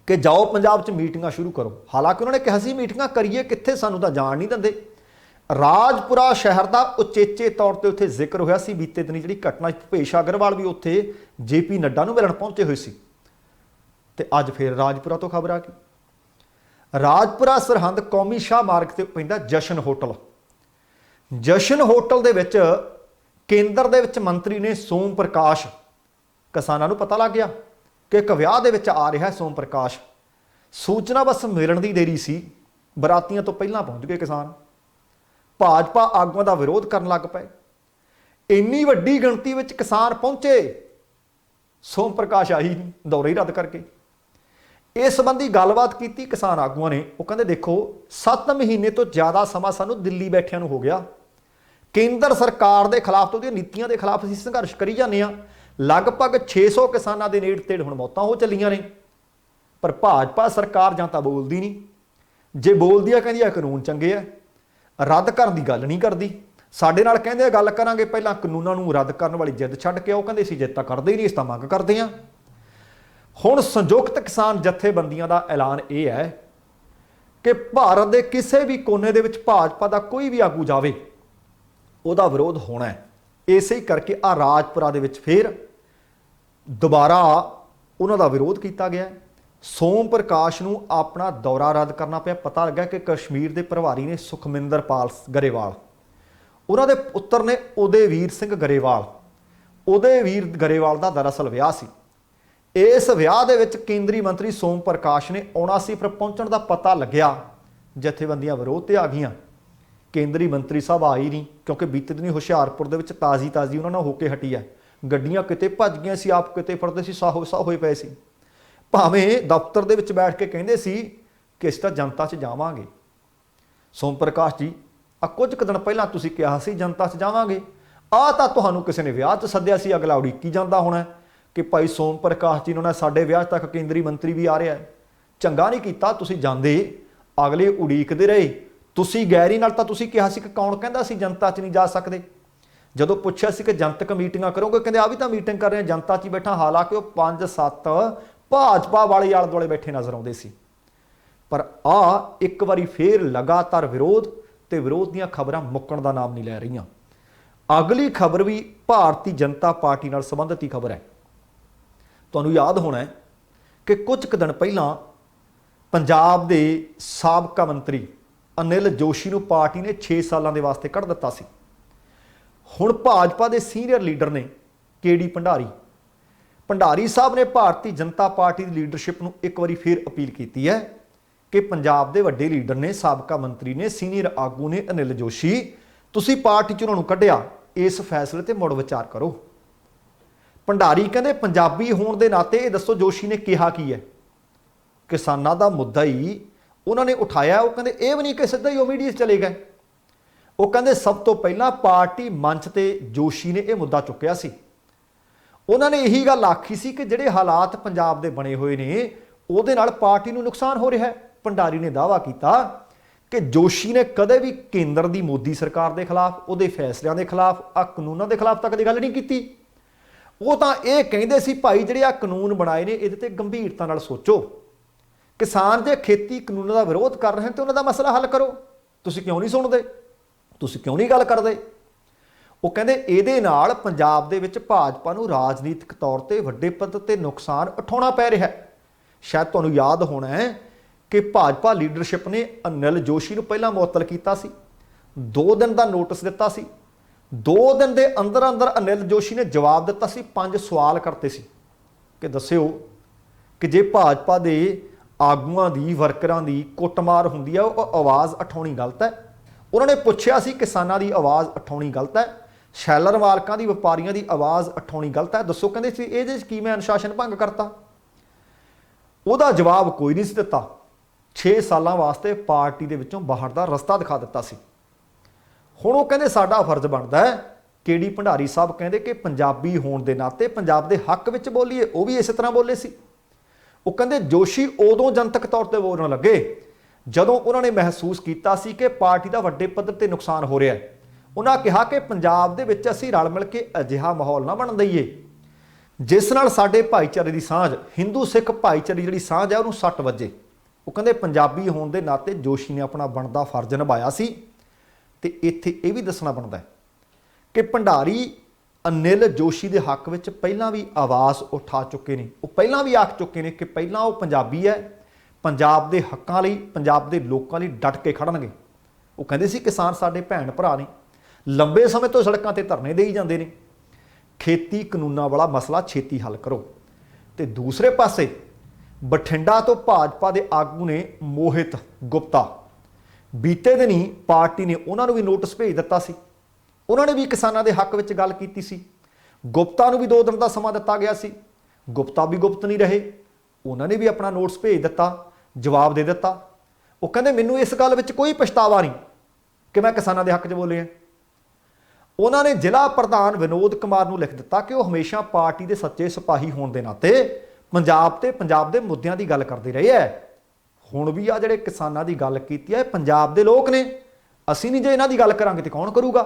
[SPEAKER 1] ਕਿ ਜਾਓ ਪੰਜਾਬ 'ਚ ਮੀਟਿੰਗਾਂ ਸ਼ੁਰੂ ਕਰੋ। ਹਾਲਾਂਕਿ ਉਹਨਾਂ ਨੇ ਕਿਹਾ ਸੀ ਮੀਟਿੰਗਾਂ ਕਰੀਏ ਕਿੱਥੇ, ਸਾਨੂੰ ਤਾਂ ਜਾਣ ਨਹੀਂ ਦਿੰਦੇ। ਰਾਜਪੁਰਾ ਸ਼ਹਿਰ ਦਾ ਉਚੇਚੇ ਤੌਰ ਤੇ ਉੱਥੇ ਜ਼ਿਕਰ ਹੋਇਆ ਸੀ ਬੀਤੇ ਦਿਨੀ ਜਿਹੜੀ ਘਟਨਾ, ਭੁਪੇਸ਼ ਅਗਰਵਾਲ ਵੀ ਉੱਥੇ JP ਨੱਡਾ ਨੂੰ ਮਿਲਣ ਪਹੁੰਚੇ ਹੋਏ ਸੀ। ਤੇ ਅੱਜ ਫਿਰ ਰਾਜਪੁਰਾ ਤੋਂ ਖਬਰ ਆ ਗਈ। ਰਾਜਪੁਰਾ ਸਰਹੰਦ ਕੌਮੀ ਸ਼ਾਹ ਮਾਰਗ ਤੇ ਪੈਂਦਾ ਜਸ਼ਨ ਹੋਟਲ। ਜਸ਼ਨ ਹੋਟਲ ਦੇ ਵਿੱਚ ਕੇਂਦਰ ਦੇ ਵਿੱਚ ਮੰਤਰੀ ਨੇ ਸੋਮ ਪ੍ਰਕਾਸ਼, ਕਿਸਾਨਾਂ ਨੂੰ ਪਤਾ ਲੱਗ ਗਿਆ ਕਿ ਇੱਕ ਵਿਆਹ ਦੇ ਵਿੱਚ ਆ ਰਿਹਾ ਸੋਮ ਪ੍ਰਕਾਸ਼। ਸੂਚਨਾ ਬਸ ਮਿਲਣ ਦੀ ਦੇਰੀ ਸੀ, ਬਰਾਤੀਆਂ ਤੋਂ ਪਹਿਲਾਂ ਪਹੁੰਚ ਗਏ ਕਿਸਾਨ। ਭਾਜਪਾ ਆਗੂਆਂ ਦਾ ਵਿਰੋਧ ਕਰਨ ਲੱਗ ਪਏ। ਇੰਨੀ ਵੱਡੀ ਗਿਣਤੀ ਵਿੱਚ ਕਿਸਾਨ ਪਹੁੰਚੇ, ਸੋਮ ਪ੍ਰਕਾਸ਼ ਆਈ ਨਹੀਂ, ਦੌਰਾ ਹੀ ਰੱਦ ਕਰਕੇ। ਇਸ ਸੰਬੰਧੀ ਗੱਲਬਾਤ ਕੀਤੀ ਕਿਸਾਨ ਆਗੂਆਂ ਨੇ। ਉਹ ਕਹਿੰਦੇ ਦੇਖੋ 7 ਮਹੀਨੇ ਤੋਂ ਜ਼ਿਆਦਾ ਸਮਾਂ ਸਾਨੂੰ ਦਿੱਲੀ ਬੈਠਿਆਂ ਨੂੰ ਹੋ ਗਿਆ। ਕੇਂਦਰ ਸਰਕਾਰ ਦੇ ਖਿਲਾਫ ਤੇ ਉਹਦੀਆਂ ਨੀਤੀਆਂ ਦੇ ਖਿਲਾਫ ਅਸੀਂ ਸੰਘਰਸ਼ ਕਰੀ ਜਾਂਦੇ ਹਾਂ। ਲਗਭਗ 600 ਕਿਸਾਨਾਂ ਦੇ ਨੇੜੇ ਤੇੜ ਹੁਣ ਮੌਤਾਂ ਹੋ ਚੱਲੀਆਂ ਨੇ, ਪਰ ਭਾਜਪਾ ਸਰਕਾਰ ਜਾਂ ਤਾਂ ਬੋਲਦੀ ਨਹੀਂ, ਜੇ ਬੋਲਦੀ ਆ ਕਹਿੰਦੀ ਆ ਕਾਨੂੰਨ ਚੰਗੇ ਆ, ਰੱਦ ਕਰਨ ਦੀ ਗੱਲ ਨਹੀਂ ਕਰਦੀ। ਸਾਡੇ ਨਾਲ ਕਹਿੰਦੇ ਆ ਗੱਲ ਕਰਾਂਗੇ, ਪਹਿਲਾਂ ਕਾਨੂੰਨਾਂ ਨੂੰ ਰੱਦ ਕਰਨ ਵਾਲੀ ਜਿੱਦ ਛੱਡ ਕੇ ਉਹ ਕਹਿੰਦੇ ਅਸੀਂ ਜਿੱਦ ਤਾਂ ਕਰਦੇ ਹੀ ਨਹੀਂ, ਇਸ ਤਾਂ ਮੰਗ ਕਰਦੇ ਹਾਂ। ਹੁਣ ਸੰਯੁਕਤ ਕਿਸਾਨ ਜਥੇਬੰਦੀਆਂ ਦਾ ਐਲਾਨ ਇਹ ਹੈ ਕਿ ਭਾਰਤ ਦੇ ਕਿਸੇ ਵੀ ਕੋਨੇ ਦੇ ਵਿੱਚ ਭਾਜਪਾ ਦਾ ਕੋਈ ਵੀ ਆਗੂ ਜਾਵੇ ਉਹਦਾ ਵਿਰੋਧ ਹੋਣਾ ਹੈ। ਇਸੇ ਹੀ ਕਰਕੇ ਆ ਰਾਜਪੁਰਾ ਦੇ ਵਿੱਚ ਫਿਰ ਦੁਬਾਰਾ ਉਹਨਾਂ ਦਾ ਵਿਰੋਧ ਕੀਤਾ ਗਿਆ। ਸੋਮ ਪ੍ਰਕਾਸ਼ ਨੂੰ ਆਪਣਾ ਦੌਰਾ ਰੱਦ ਕਰਨਾ ਪਿਆ। ਪਤਾ ਲੱਗਾ ਕਿ ਕਸ਼ਮੀਰ ਦੇ ਪ੍ਰਭਾਰੀ ਨੇ ਸੁਖਮਿੰਦਰਪਾਲ ਗਰੇਵਾਲ, ਉਹਨਾਂ ਦੇ ਪੁੱਤਰ ਨੇ ਉਦੈਵੀਰ ਸਿੰਘ ਗਰੇਵਾਲ। ਉਦੈਵੀਰ ਗਰੇਵਾਲ ਦਾ ਦਰਅਸਲ ਵਿਆਹ ਸੀ। ਇਸ ਵਿਆਹ ਦੇ ਵਿੱਚ ਕੇਂਦਰੀ ਮੰਤਰੀ ਸੋਮ ਪ੍ਰਕਾਸ਼ ਨੇ ਆਉਣਾ ਸੀ, ਪਰ ਪਹੁੰਚਣ ਦਾ ਪਤਾ ਲੱਗਿਆ ਜਥੇਬੰਦੀਆਂ ਵਿਰੋਧ ਤੇ ਆ ਗਈਆਂ। ਕੇਂਦਰੀ ਮੰਤਰੀ ਸਾਹਿਬ ਆਈ ਨਹੀਂ, ਕਿਉਂਕਿ ਬੀਤੇ ਦਿਨੀ ਹੁਸ਼ਿਆਰਪੁਰ ਦੇ ਵਿੱਚ ਤਾਜ਼ੀ ਉਹਨਾਂ ਨਾਲ ਹੋ ਕੇ ਹਟੀ ਹੈ। ਗੱਡੀਆਂ ਕਿਤੇ ਭੱਜ ਗਈਆਂ ਸੀ, ਆਪ ਕਿਤੇ ਫੜਦੇ ਸੀ, ਸਾਹੋ ਸਾਹ ਹੋਏ ਪਏ ਸੀ। ਭਾਵੇਂ ਦਫ਼ਤਰ ਦੇ ਵਿੱਚ ਬੈਠ ਕੇ ਕਹਿੰਦੇ ਸੀ ਕਿ ਇਸ ਤਾਂ ਜਨਤਾ 'ਚ ਜਾਵਾਂਗੇ। ਸੋਮ ਪ੍ਰਕਾਸ਼ ਜੀ, ਆ ਕੁਝ ਕੁ ਦਿਨ ਪਹਿਲਾਂ ਤੁਸੀਂ ਕਿਹਾ ਸੀ ਜਨਤਾ 'ਚ ਜਾਵਾਂਗੇ, ਆਹ ਤਾਂ ਤੁਹਾਨੂੰ ਕਿਸੇ ਨੇ ਵਿਆਹ 'ਚ ਸੱਦਿਆ ਸੀ, ਅਗਲਾ ਉਡੀਕੀ ਜਾਂਦਾ ਹੋਣਾ ਕਿ ਭਾਈ ਸੋਮ ਪ੍ਰਕਾਸ਼ ਜੀ ਨੇ ਸਾਡੇ ਵਿਆਹ ਤੱਕ ਕੇਂਦਰੀ ਮੰਤਰੀ ਵੀ ਆ ਰਿਹਾ ਹੈ। ਚੰਗਾ ਨਹੀਂ ਕੀਤਾ ਤੁਸੀਂ ਜਾਂਦੇ, ਅਗਲੇ ਉਡੀਕਦੇ ਰਹੇ। ਤੁਸੀਂ ਗੈਰੀ ਨਾਲ ਤਾਂ ਤੁਸੀਂ ਕਿਹਾ ਸੀ ਕਿ ਕੌਣ ਕਹਿੰਦਾ ਸੀ ਜਨਤਾ 'ਚ ਨਹੀਂ ਜਾ ਸਕਦੇ। ਜਦੋਂ ਪੁੱਛਿਆ ਸੀ ਕਿ ਜਨਤਕ ਮੀਟਿੰਗਾਂ ਕਰੋਗੇ, ਕਹਿੰਦੇ ਆ ਵੀ ਤਾਂ ਮੀਟਿੰਗ ਕਰ ਰਹੇ ਜਨਤਾ 'ਚ ਹੀ ਬੈਠਾ। ਹਾਲਾਂਕਿ ਉਹ 5-7 ਭਾਜਪਾ ਵਾਲੇ ਆਲੇ ਦੁਆਲੇ ਬੈਠੇ ਨਜ਼ਰ ਆਉਂਦੇ ਸੀ। ਪਰ ਆ ਇੱਕ ਵਾਰੀ ਫੇਰ ਲਗਾਤਾਰ ਵਿਰੋਧ ਤੇ ਵਿਰੋਧ ਦੀਆਂ ਖਬਰਾਂ ਮੁੱਕਣ ਦਾ ਨਾਮ ਨਹੀਂ ਲੈ ਰਹੀਆਂ। ਅਗਲੀ ਖਬਰ ਵੀ ਭਾਰਤੀ ਜਨਤਾ ਪਾਰਟੀ ਨਾਲ ਸੰਬੰਧਿਤ ਹੀ ਖਬਰ ਹੈ। ਤੁਹਾਨੂੰ ਯਾਦ ਹੋਣਾ ਹੈ ਕਿ ਕੁਝ ਕੁ ਦਿਨ ਪਹਿਲਾਂ ਪੰਜਾਬ ਦੇ ਸਾਬਕਾ ਮੰਤਰੀ ਅਨਿਲ ਜੋਸ਼ੀ ਨੂੰ ਪਾਰਟੀ ਨੇ 6 ਸਾਲਾਂ ਦੇ ਵਾਸਤੇ ਕੱਢ ਦਿੱਤਾ ਸੀ। ਹੁਣ ਭਾਜਪਾ ਦੇ ਸੀਨੀਅਰ ਲੀਡਰ ਨੇ KD ਭੰਡਾਰੀ ਸਾਹਿਬ ਨੇ ਭਾਰਤੀ ਜਨਤਾ ਪਾਰਟੀ ਦੀ ਲੀਡਰਸ਼ਿਪ ਨੂੰ ਇੱਕ ਵਾਰੀ ਫੇਰ ਅਪੀਲ ਕੀਤੀ ਹੈ ਕਿ ਪੰਜਾਬ ਦੇ ਵੱਡੇ ਲੀਡਰ ਨੇ, ਸਾਬਕਾ ਮੰਤਰੀ ਨੇ, ਸੀਨੀਅਰ ਆਗੂ ਨੇ ਅਨਿਲ ਜੋਸ਼ੀ, ਤੁਸੀਂ ਪਾਰਟੀ 'ਚ ਉਹਨਾਂ ਨੂੰ ਕੱਢਿਆ, ਇਸ ਫੈਸਲੇ ਤੇ ਮੁੜ ਵਿਚਾਰ ਕਰੋ। ਭੰਡਾਰੀ ਕਹਿੰਦੇ ਪੰਜਾਬੀ ਹੋਣ ਦੇ ਨਾਤੇ ਇਹ ਦੱਸੋ ਜੋਸ਼ੀ ਨੇ ਕਿਹਾ ਕੀ ਹੈ। ਕਿਸਾਨਾਂ ਦਾ ਮੁੱਦਾ ਹੀ ਉਹਨਾਂ ਨੇ ਉਠਾਇਆ। ਉਹ ਕਹਿੰਦੇ ਇਹ ਵੀ ਨਹੀਂ ਕਿ ਸਿੱਧਾ ਹੀ ਉਹ ਮੀਡੀਆ 'ਚ ਚਲੇ ਗਏ। ਉਹ ਕਹਿੰਦੇ ਸਭ ਤੋਂ ਪਹਿਲਾਂ ਪਾਰਟੀ ਮੰਚ ਤੇ ਜੋਸ਼ੀ ਨੇ ਇਹ ਮੁੱਦਾ ਚੁੱਕਿਆ ਸੀ। ਉਹਨਾਂ ਨੇ ਇਹੀ ਗੱਲ ਆਖੀ ਸੀ ਕਿ ਜਿਹੜੇ ਹਾਲਾਤ ਪੰਜਾਬ ਦੇ ਬਣੇ ਹੋਏ ਨੇ ਉਹਦੇ ਨਾਲ ਪਾਰਟੀ ਨੂੰ ਨੁਕਸਾਨ ਹੋ ਰਿਹਾ ਹੈ। ਭੰਡਾਰੀ ਨੇ ਦਾਅਵਾ ਕੀਤਾ ਕਿ ਜੋਸ਼ੀ ਨੇ ਕਦੇ ਵੀ ਕੇਂਦਰ ਦੀ ਮੋਦੀ ਸਰਕਾਰ ਦੇ ਖਿਲਾਫ, ਉਹਦੇ ਫੈਸਲਿਆਂ ਦੇ ਖਿਲਾਫ, ਆ ਕਾਨੂੰਨਾਂ ਦੇ ਖਿਲਾਫ ਤੱਕ ਦੀ ਗੱਲ ਨਹੀਂ ਕੀਤੀ। ਉਹ ਤਾਂ ਇਹ ਕਹਿੰਦੇ ਸੀ ਭਾਈ ਜਿਹੜੇ ਆ ਕਾਨੂੰਨ ਬਣਾਏ ਨੇ ਇਹਦੇ ਤੇ ਗੰਭੀਰਤਾ ਨਾਲ ਸੋਚੋ। ਕਿਸਾਨ ਜੇ ਖੇਤੀ ਕਾਨੂੰਨਾਂ ਦਾ ਵਿਰੋਧ ਕਰ ਰਹੇ ਹਨ ਤੇ ਉਹਨਾਂ ਦਾ ਮਸਲਾ ਹੱਲ ਕਰੋ। ਤੁਸੀਂ ਕਿਉਂ ਨਹੀਂ ਸੁਣਦੇ? ਤੁਸੀਂ ਕਿਉਂ ਨਹੀਂ ਗੱਲ ਕਰਦੇ? ਉਹ ਕਹਿੰਦੇ ਇਹਦੇ ਨਾਲ ਪੰਜਾਬ ਦੇ ਵਿੱਚ ਭਾਜਪਾ ਨੂੰ ਰਾਜਨੀਤਿਕ ਤੌਰ ਤੇ ਵੱਡੇ ਪੱਧਰ ਤੇ ਨੁਕਸਾਨ ਉਠਾਉਣਾ ਪੈ ਰਿਹਾ ਹੈ। ਸ਼ਾਇਦ ਤੁਹਾਨੂੰ ਯਾਦ ਹੋਣਾ ਹੈ ਕਿ ਭਾਜਪਾ ਲੀਡਰਸ਼ਿਪ ਨੇ ਅਨਿਲ ਜੋਸ਼ੀ ਨੂੰ ਪਹਿਲਾਂ ਮੁਅੱਤਲ ਕੀਤਾ ਸੀ। 2 दिन का नोटिस दिता सी। 2 दिन के अंदर अंदर अनिल जोशी ने जवाब दिता सी। 5 सवाल करते सी कि दस्यो कि जे भाजपा के आगुआं की वर्करां की कुटमार हुंदी है वो आवाज़ उठाउणी गलत है। उन्होंने पूछा सी किसानां की आवाज़ उठाउणी गलत है, शैलर मालकां की व्यापारियों की आवाज़ उठाउणी गलत है, दसो कहंदे सी इहदे च की मैं अनुशासन भंग करता। ਉਹਦਾ जवाब कोई नहीं दिता। 6 सालों वास्ते पार्टी के विचों बाहर का रस्ता दिखा दिता सी। हुण वो कहंदे साडा फर्ज बनता है, केडी भंडारी साहब कहंदे कि पंजाबी होने के नाते पंजाब के हक विच बोलीए, वो भी इस तरह बोले सी। वो कहंदे जोशी उदों जनतक तौर पर बोलण लगे जदों उन्होंने महसूस किया सी कि पार्टी का वड्डे पद्धर ते नुकसान हो रहा है। उन्होंने कहा कि पंजाब दे विच असीं रल मिल के अजिहा माहौल ना बन दईए जिस नाल साडे भाईचारे की सांझ, हिंदू सिख भाईचारे की सांझ है उन्होंने सट वजे। वो कहंदे पंजाबी होने के नाते जोशी ने अपना बनदा फर्ज निभाया सी। ते इत्थे ये भी दसना बनता है कि भंडारी अनिल जोशी के हक में पहलां भी आवाज़ उठा चुके हैं। वो पहलां भी आख चुके हैं कि पहलां वो पंजाबी है, पंजाब के हकों लई, पंजाब के लोगों लई डट के खड़नगे। वो कहंदे सी किसान साडे भैन भरा ने, लंबे समय तो सड़कों ते धरने देई जांदे ने, खेती कानूनां वाला मसला छेती हल करो। तो दूसरे पासे बठिंडा तो भाजपा के आगू ने मोहित गुप्ता बीते दिन ही पार्टी ने उन्होंने भी नोटिस भेज दिता सी। उन्होंने भी किसानों के हक में गल की सी। गुप्ता भी 2 दिन का समा दिता गया सी। गुप्ता भी गुप्त नहीं रहे, उन्होंने भी अपना नोटिस भेज दिता, जवाब दे दिता। वो कहते मैनू इस गल में कोई पछतावा नहीं कि मैं किसानों के हक च बोलिया। उन्होंने जिला प्रधान विनोद कुमार को लिख दिता कि वह हमेशा पार्टी के सच्चे सिपाही होने के नाते पंजाब ते पंजाब के मुद्दों की गल करते रहे है। हुण भी आ जिहड़े किसानां की गल कीती है पंजाब के लोग ने, असीं नहीं जे इन्हां दी गल करांगे तो कौन करूगा।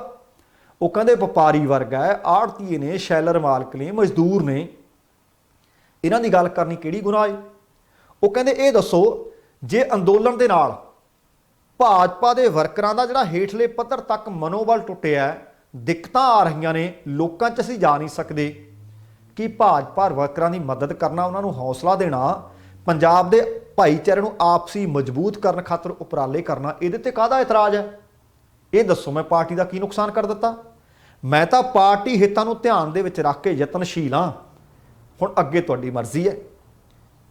[SPEAKER 1] वो कहंदे व्यापारी वर्ग है, आड़तीए ने, शैलर मालक ने, मजदूर ने, इन्हां दी गल करनी किहड़ी गुनाह है। वो कहंदे ये दसो जे अंदोलन दे नाल भाजपा के वर्करां दा जिहड़ा हेठले पੱਧਰ तक मनोबल टुटिया है, दिक्कतां आ रही ने, लोकां 'च असीं जा नहीं सकते कि भाजपा वर्करां की मदद करना, उन्होंने हौसला देना, पंजाब के भाईचारे को आपसी मजबूत करने खातर उपराले करना, ये काहदा इतराज़ है। ये दसो मैं पार्टी का की नुकसान कर दिता। मैं तो पार्टी हितों को ध्यान दे विच रख के यतनशील हाँ। हुण अगे तुहाडी मर्जी है।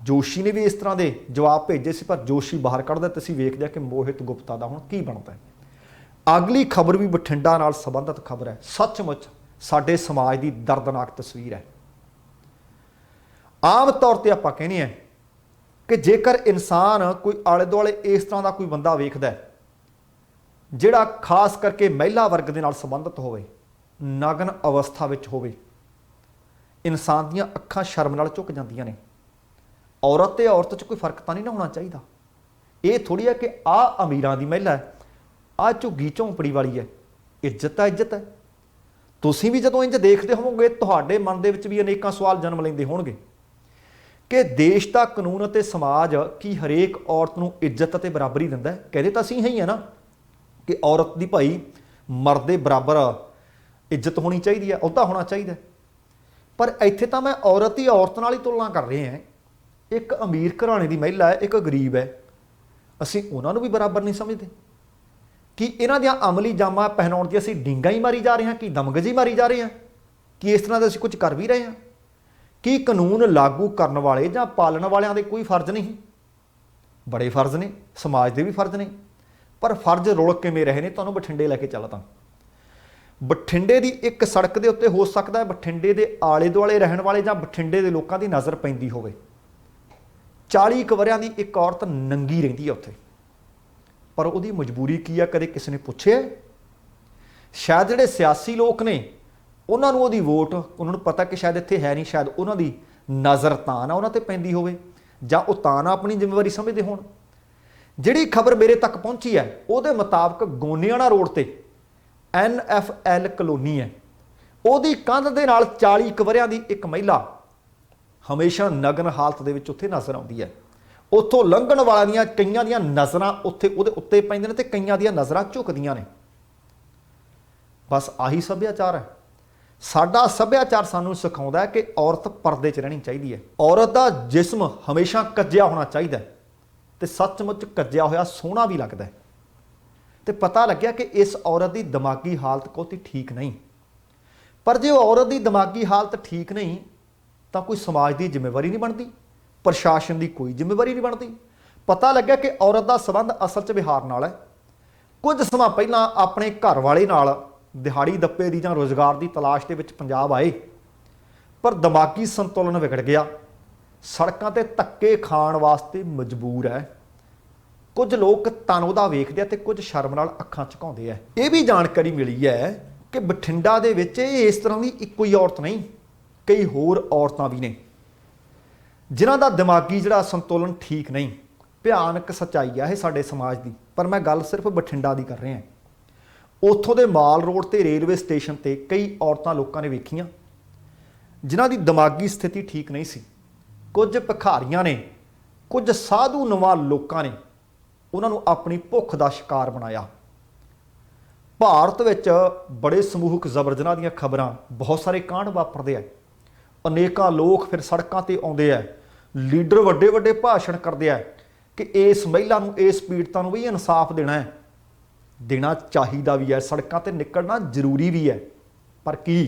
[SPEAKER 1] जोशी ने भी इस तरह के जवाब भेजे सी, पर जोशी बाहर कढ़ दिते सी। वेख लिया कि मोहित गुप्ता का हुण की बनता है। अगली खबर भी बठिंडा नाल संबंधित खबर है। सचमुच साडे समाज की दर्दनाक तस्वीर है। आम तौर पर आपां कहने हैं कि जेकर इंसान कोई आले दुआले इस तरह का कोई बंदा वेखदा है जिहड़ा खास करके महिला वर्ग के नाल संबंधित होवे, नग्न अवस्था विच होवे, इंसान दीयां अखां शर्म नाल झुक जांदियां ने। औरत ते औरत च कोई फर्क तो नहीं ना होना चाहिए। ये थोड़ी है कि आ अमीरां दी महिला है, आ झुग्गी झोंपड़ी वाली है। इज्जत है, इज्जत है। तुसीं भी जदों इंज देखदे होवोगे तुहाडे मन दे विच भी अनेकां सवाल जन्म लैंदे होणगे कि देश का कानून ते समाज की हरेक औरत नूं इज्जत ते बराबरी दिंदा है। कहदे तां असीं ही है ना कि औरत दी भाई मर्द दे बराबर इज्जत होनी चाहिए है, उहदा होना चाहिए। पर इत्थे तां मैं औरत ही औरत नाल ही तुलना कर रहे हैं। एक अमीर घराणे की महिला है, एक गरीब है, असीं उन्हां नूं भी बराबर नहीं समझते कि इन्हां दियां अमली जामा पहनाउण दी असीं डींगा ही मारी जा रहे हैं, कि दमगजी मारी जा रहे हैं, कि इस तरह का असीं कुछ कर भी रहे हैं। कि कानून लागू करने वाले जां पालण वालियां दे कोई फर्ज नहीं? बड़े फर्ज ने, समाज के भी फर्ज ने, पर फर्ज रुल किवें रहे ने। तुहानूं बठिंडे लैके चलदा, बठिंडे की एक सड़क के उत्ते हो सकता है बठिंडे के आले दुआले रहने वाले जां बठिंडे के लोगों की नज़र पैंदी होवे। 40 वरियां की एक औरत नंगी रहिंदी है उत्थे, पर उहदी मजबूरी की है कदे किसी ने पुछिआ? शायद जिहड़े सियासी लोग ने उन्होंने उहदी वोट, उन्होंने पता कि शायद इत्थे है नहीं, शायद उन्हों दी नज़र तां ना उन्हां ते पैंदी होवे जां उह तां ना अपनी जिम्मेवारी समझदे होण। जिहड़ी खबर मेरे तक पहुंची है उहदे मुताबक गोनियाना रोड ते NFL कलोनी है, उहदी कंध दे नाल 40 वरियां दी एक महिला हमेशा नग्न हालत दे विच उत्थे नज़र आउंदी है। उत्थों लंघण वालियां दीयां कईयां दीयां नज़रां उत्थे उहदे उत्ते पैंदियां ने ते कईयां दीयां नज़रां झुकदियां ने। बस आही सभ्याचार है। साडा सभ्याचार सानूं सिखाउंदा है कि औरत परदे च रहनी चाहिए है, औरत का जिस्म हमेशा कज्जिया होना चाहिए, तो सचमुच कज्जिया होया सोहना भी लगता है। तो पता लग्या कि इस औरत की दिमागी हालत बहुती ठीक नहीं। पर जो औरत की दिमागी हालत ठीक नहीं तो कोई समाज की जिम्मेवारी नहीं बनती, प्रशासन की कोई जिम्मेवारी नहीं बनती। पता लग्या कि औरत का संबंध असल च बिहार नाल है। कुछ समा पहला अपने घर वाले नाल दिहाड़ी दप्पे की जां रोज़गार की तलाश के विच पंजाब आए, पर दिमागी संतुलन विगड़ गया, सड़कों ते धक्के खाण वास्ते मजबूर है। कुछ लोग तन उहदा वेखदे आ ते कुछ शर्म नाल अखां झुकाउंदे आ। ये भी जानकारी मिली है कि बठिंडा दे विच इस तरह की इक्को ही औरत नहीं, कई होर औरतां भी ने जिन्हां दा दिमागी जिहड़ा संतुलन ठीक नहीं। भयानक सच्चाई है ये साडे समाज की, पर मैं गल सिर्फ बठिंडा की कर रहा। उत्थों दे माल रोड ते रेलवे स्टेशन ते कई औरतां लोकां ने वेखियां जिन्हां दी दिमागी स्थिति ठीक नहीं सी। कुछ भिखारियां ने, कुछ साधु नवा लोकां ने उन्हां नूं अपनी भुख का शिकार बनाया। भारत विच बड़े समूहक जबरजना दीयां खबरां, बहुत सारे कांड वापरदे आ। अनेकां लोग फिर सड़कों ते आउंदे आ, लीडर वड्डे वड्डे भाषण करदे आ कि इस महिला नूं, इस पीड़िता नूं भी इंसाफ देना है। देना चाहिदा भी है, सड़कों ते निकलना जरूरी भी है। पर की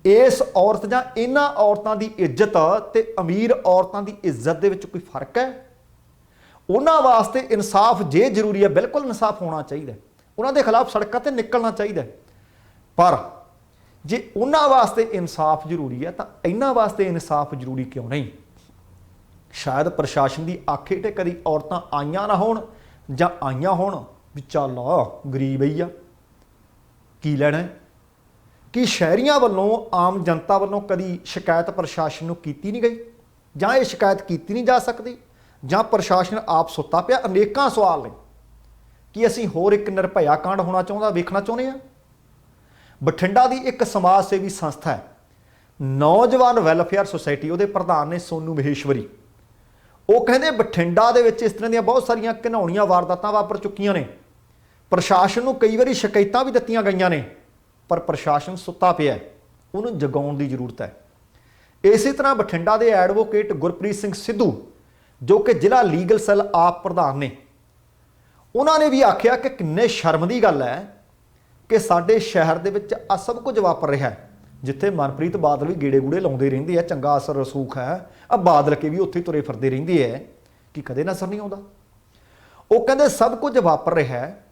[SPEAKER 1] इस औरत जां इन्हां औरतां दी इज्जत ते अमीर औरतां दी इज्जत दे विच कोई फर्क है? उन्हां वास्ते इंसाफ जे जरूरी है, बिल्कुल इंसाफ होना चाहिए, उन्हां दे खिलाफ सड़कों ते निकलना चाहिए। पर जे उन्हां वास्ते इंसाफ जरूरी है तो इन्हां वास्ते इंसाफ जरूरी क्यों नहीं? शायद प्रशासन की आखे ते कभी औरतां आईयां ना होण जां आईयां होण भी चल गरीब ही आ, की लैणा है? कि शहरियां वालों, आम जनता वालों कभी शिकायत प्रशासन नूं कीती नहीं गई, जां ये शिकायत कीती नहीं जा सकती, जां प्रशासन आप सुत्ता पिया? अनेकां सवाल ने कि असीं होर एक निर्भया कांड होना चाहुंदा वेखना चाहुंदे आ। बठिंडा की एक समाज सेवी संस्था है नौजवान वैलफेयर सोसाइटी, उहदे प्रधान ने सोनू महेश्वरी। वो कहते बठिंडा दे विच इस तरह दी बहुत सारियां घिनौणियां वारदातां वापर चुकियां ने। प्रशासन नूं कई वारी शिकायतां भी दित्तियां गईयां ने, पर प्रशासन सुत्ता पिया, उन्होंने जगाउण दी जरूरत है। इस तरह बठिंडा के एडवोकेट गुरप्रीत सिंह सिद्धू जो कि जिला लीगल सैल आप प्रधान ने, उन्होंने भी आख्या कि किन्ने शर्म की गल है कि साडे शहर दे विच आ सब कुछ वापर रहा है, जिथे मनप्रीत बादल भी गेड़े गूड़े लाउंदे रहिंदे आ, चंगा असर रसूख है, आ बादल के भी उत्थे तुरे फिरदे रहिंदे है कि कदे नज़र नहीं आउंदा। वो कहंदे सब कुछ वापर रहा है,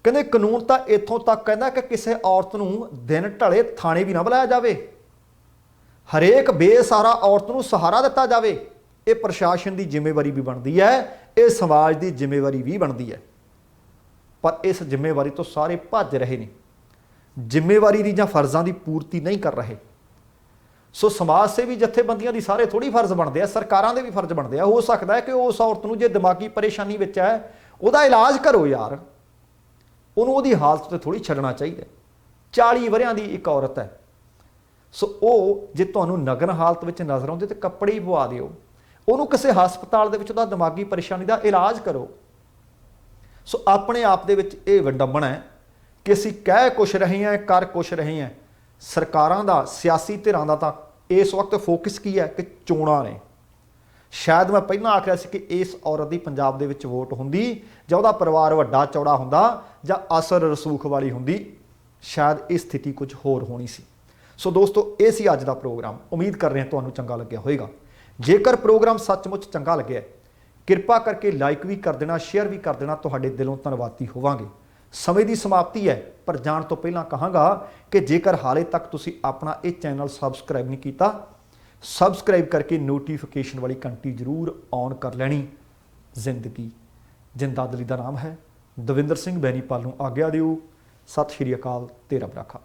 [SPEAKER 1] कहंदे कानून तो इत्थों तक कहंदा कि किसी औरत नूं दिन ढले थाणे भी ना बुलाया जाए, हरेक बेसहारा औरत नूं सहारा दिता जाए। ये प्रशासन की जिम्मेवारी भी बनती है, ये समाज की जिम्मेवारी भी बनती है। पर इस जिम्मेवारी तो सारे भज रहे हैं, जिम्मेवारी की जां फर्जां की पूर्ति नहीं कर रहे। सो समाज सेवी जथेबंदियां दी सारे थोड़ी फर्ज बनते हैं, सरकारां दे भी फर्ज बनते हैं। हो सकता है कि उस औरत नूं जे दिमागी परेशानी विच है, उहदा इलाज करो यार, उन्होंने उहदी हालत ते थोड़ी छड्डना चाहिए। 40 वरियां दी एक औरत है, सो वो जे तुहानूं नग्न हालत विच नज़र आउंदी ते कपड़े ही पवा दिओ, उन्होंने किसी हस्पताल दे विच उहदा दिमागी परेशानी का इलाज करो। सो अपने आप दे विच इह विडंबना है कि असीं कह कुछ रहे हैं, कर कुछ रहे हैं। सरकारां दा, सियासी धिरां दा तां इस वक्त फोकस की है कि चोणां ने। शायद मैं पहलां आखिया सी कि इस औरत की पंजाब दे विच वोट हुंदी, जां उहदा परिवार वड्डा चौड़ा हुंदा, जां असर रसूख वाली हुंदी, शायद इह स्थिति कुछ होर होनी सी। सो दोस्तों, ये सी अज दा प्रोग्राम। उम्मीद कर रहे हैं तुहानूं चंगा लग्या होएगा। जेकर प्रोग्राम सचमुच चंगा लग्या, किरपा करके लाइक भी कर देना, शेयर भी कर देना, तुहाडे दिलों धन्नवादी होवांगे। समय की समाप्ति है, पर जाण तो पहलां कहांगा कि जेकर हाले तक तुसीं अपना ये चैनल सबसक्राइब नहीं किया, सबसक्राइब करके नोटिफिकेशन वाली घंटी जरूर ऑन कर लैनी। जिंदगी जिंदादली का नाम है। दविंदर सिंह बैनीपाल नूं आग्या दिओ। सत श्री अकाल, तेरा बराखा।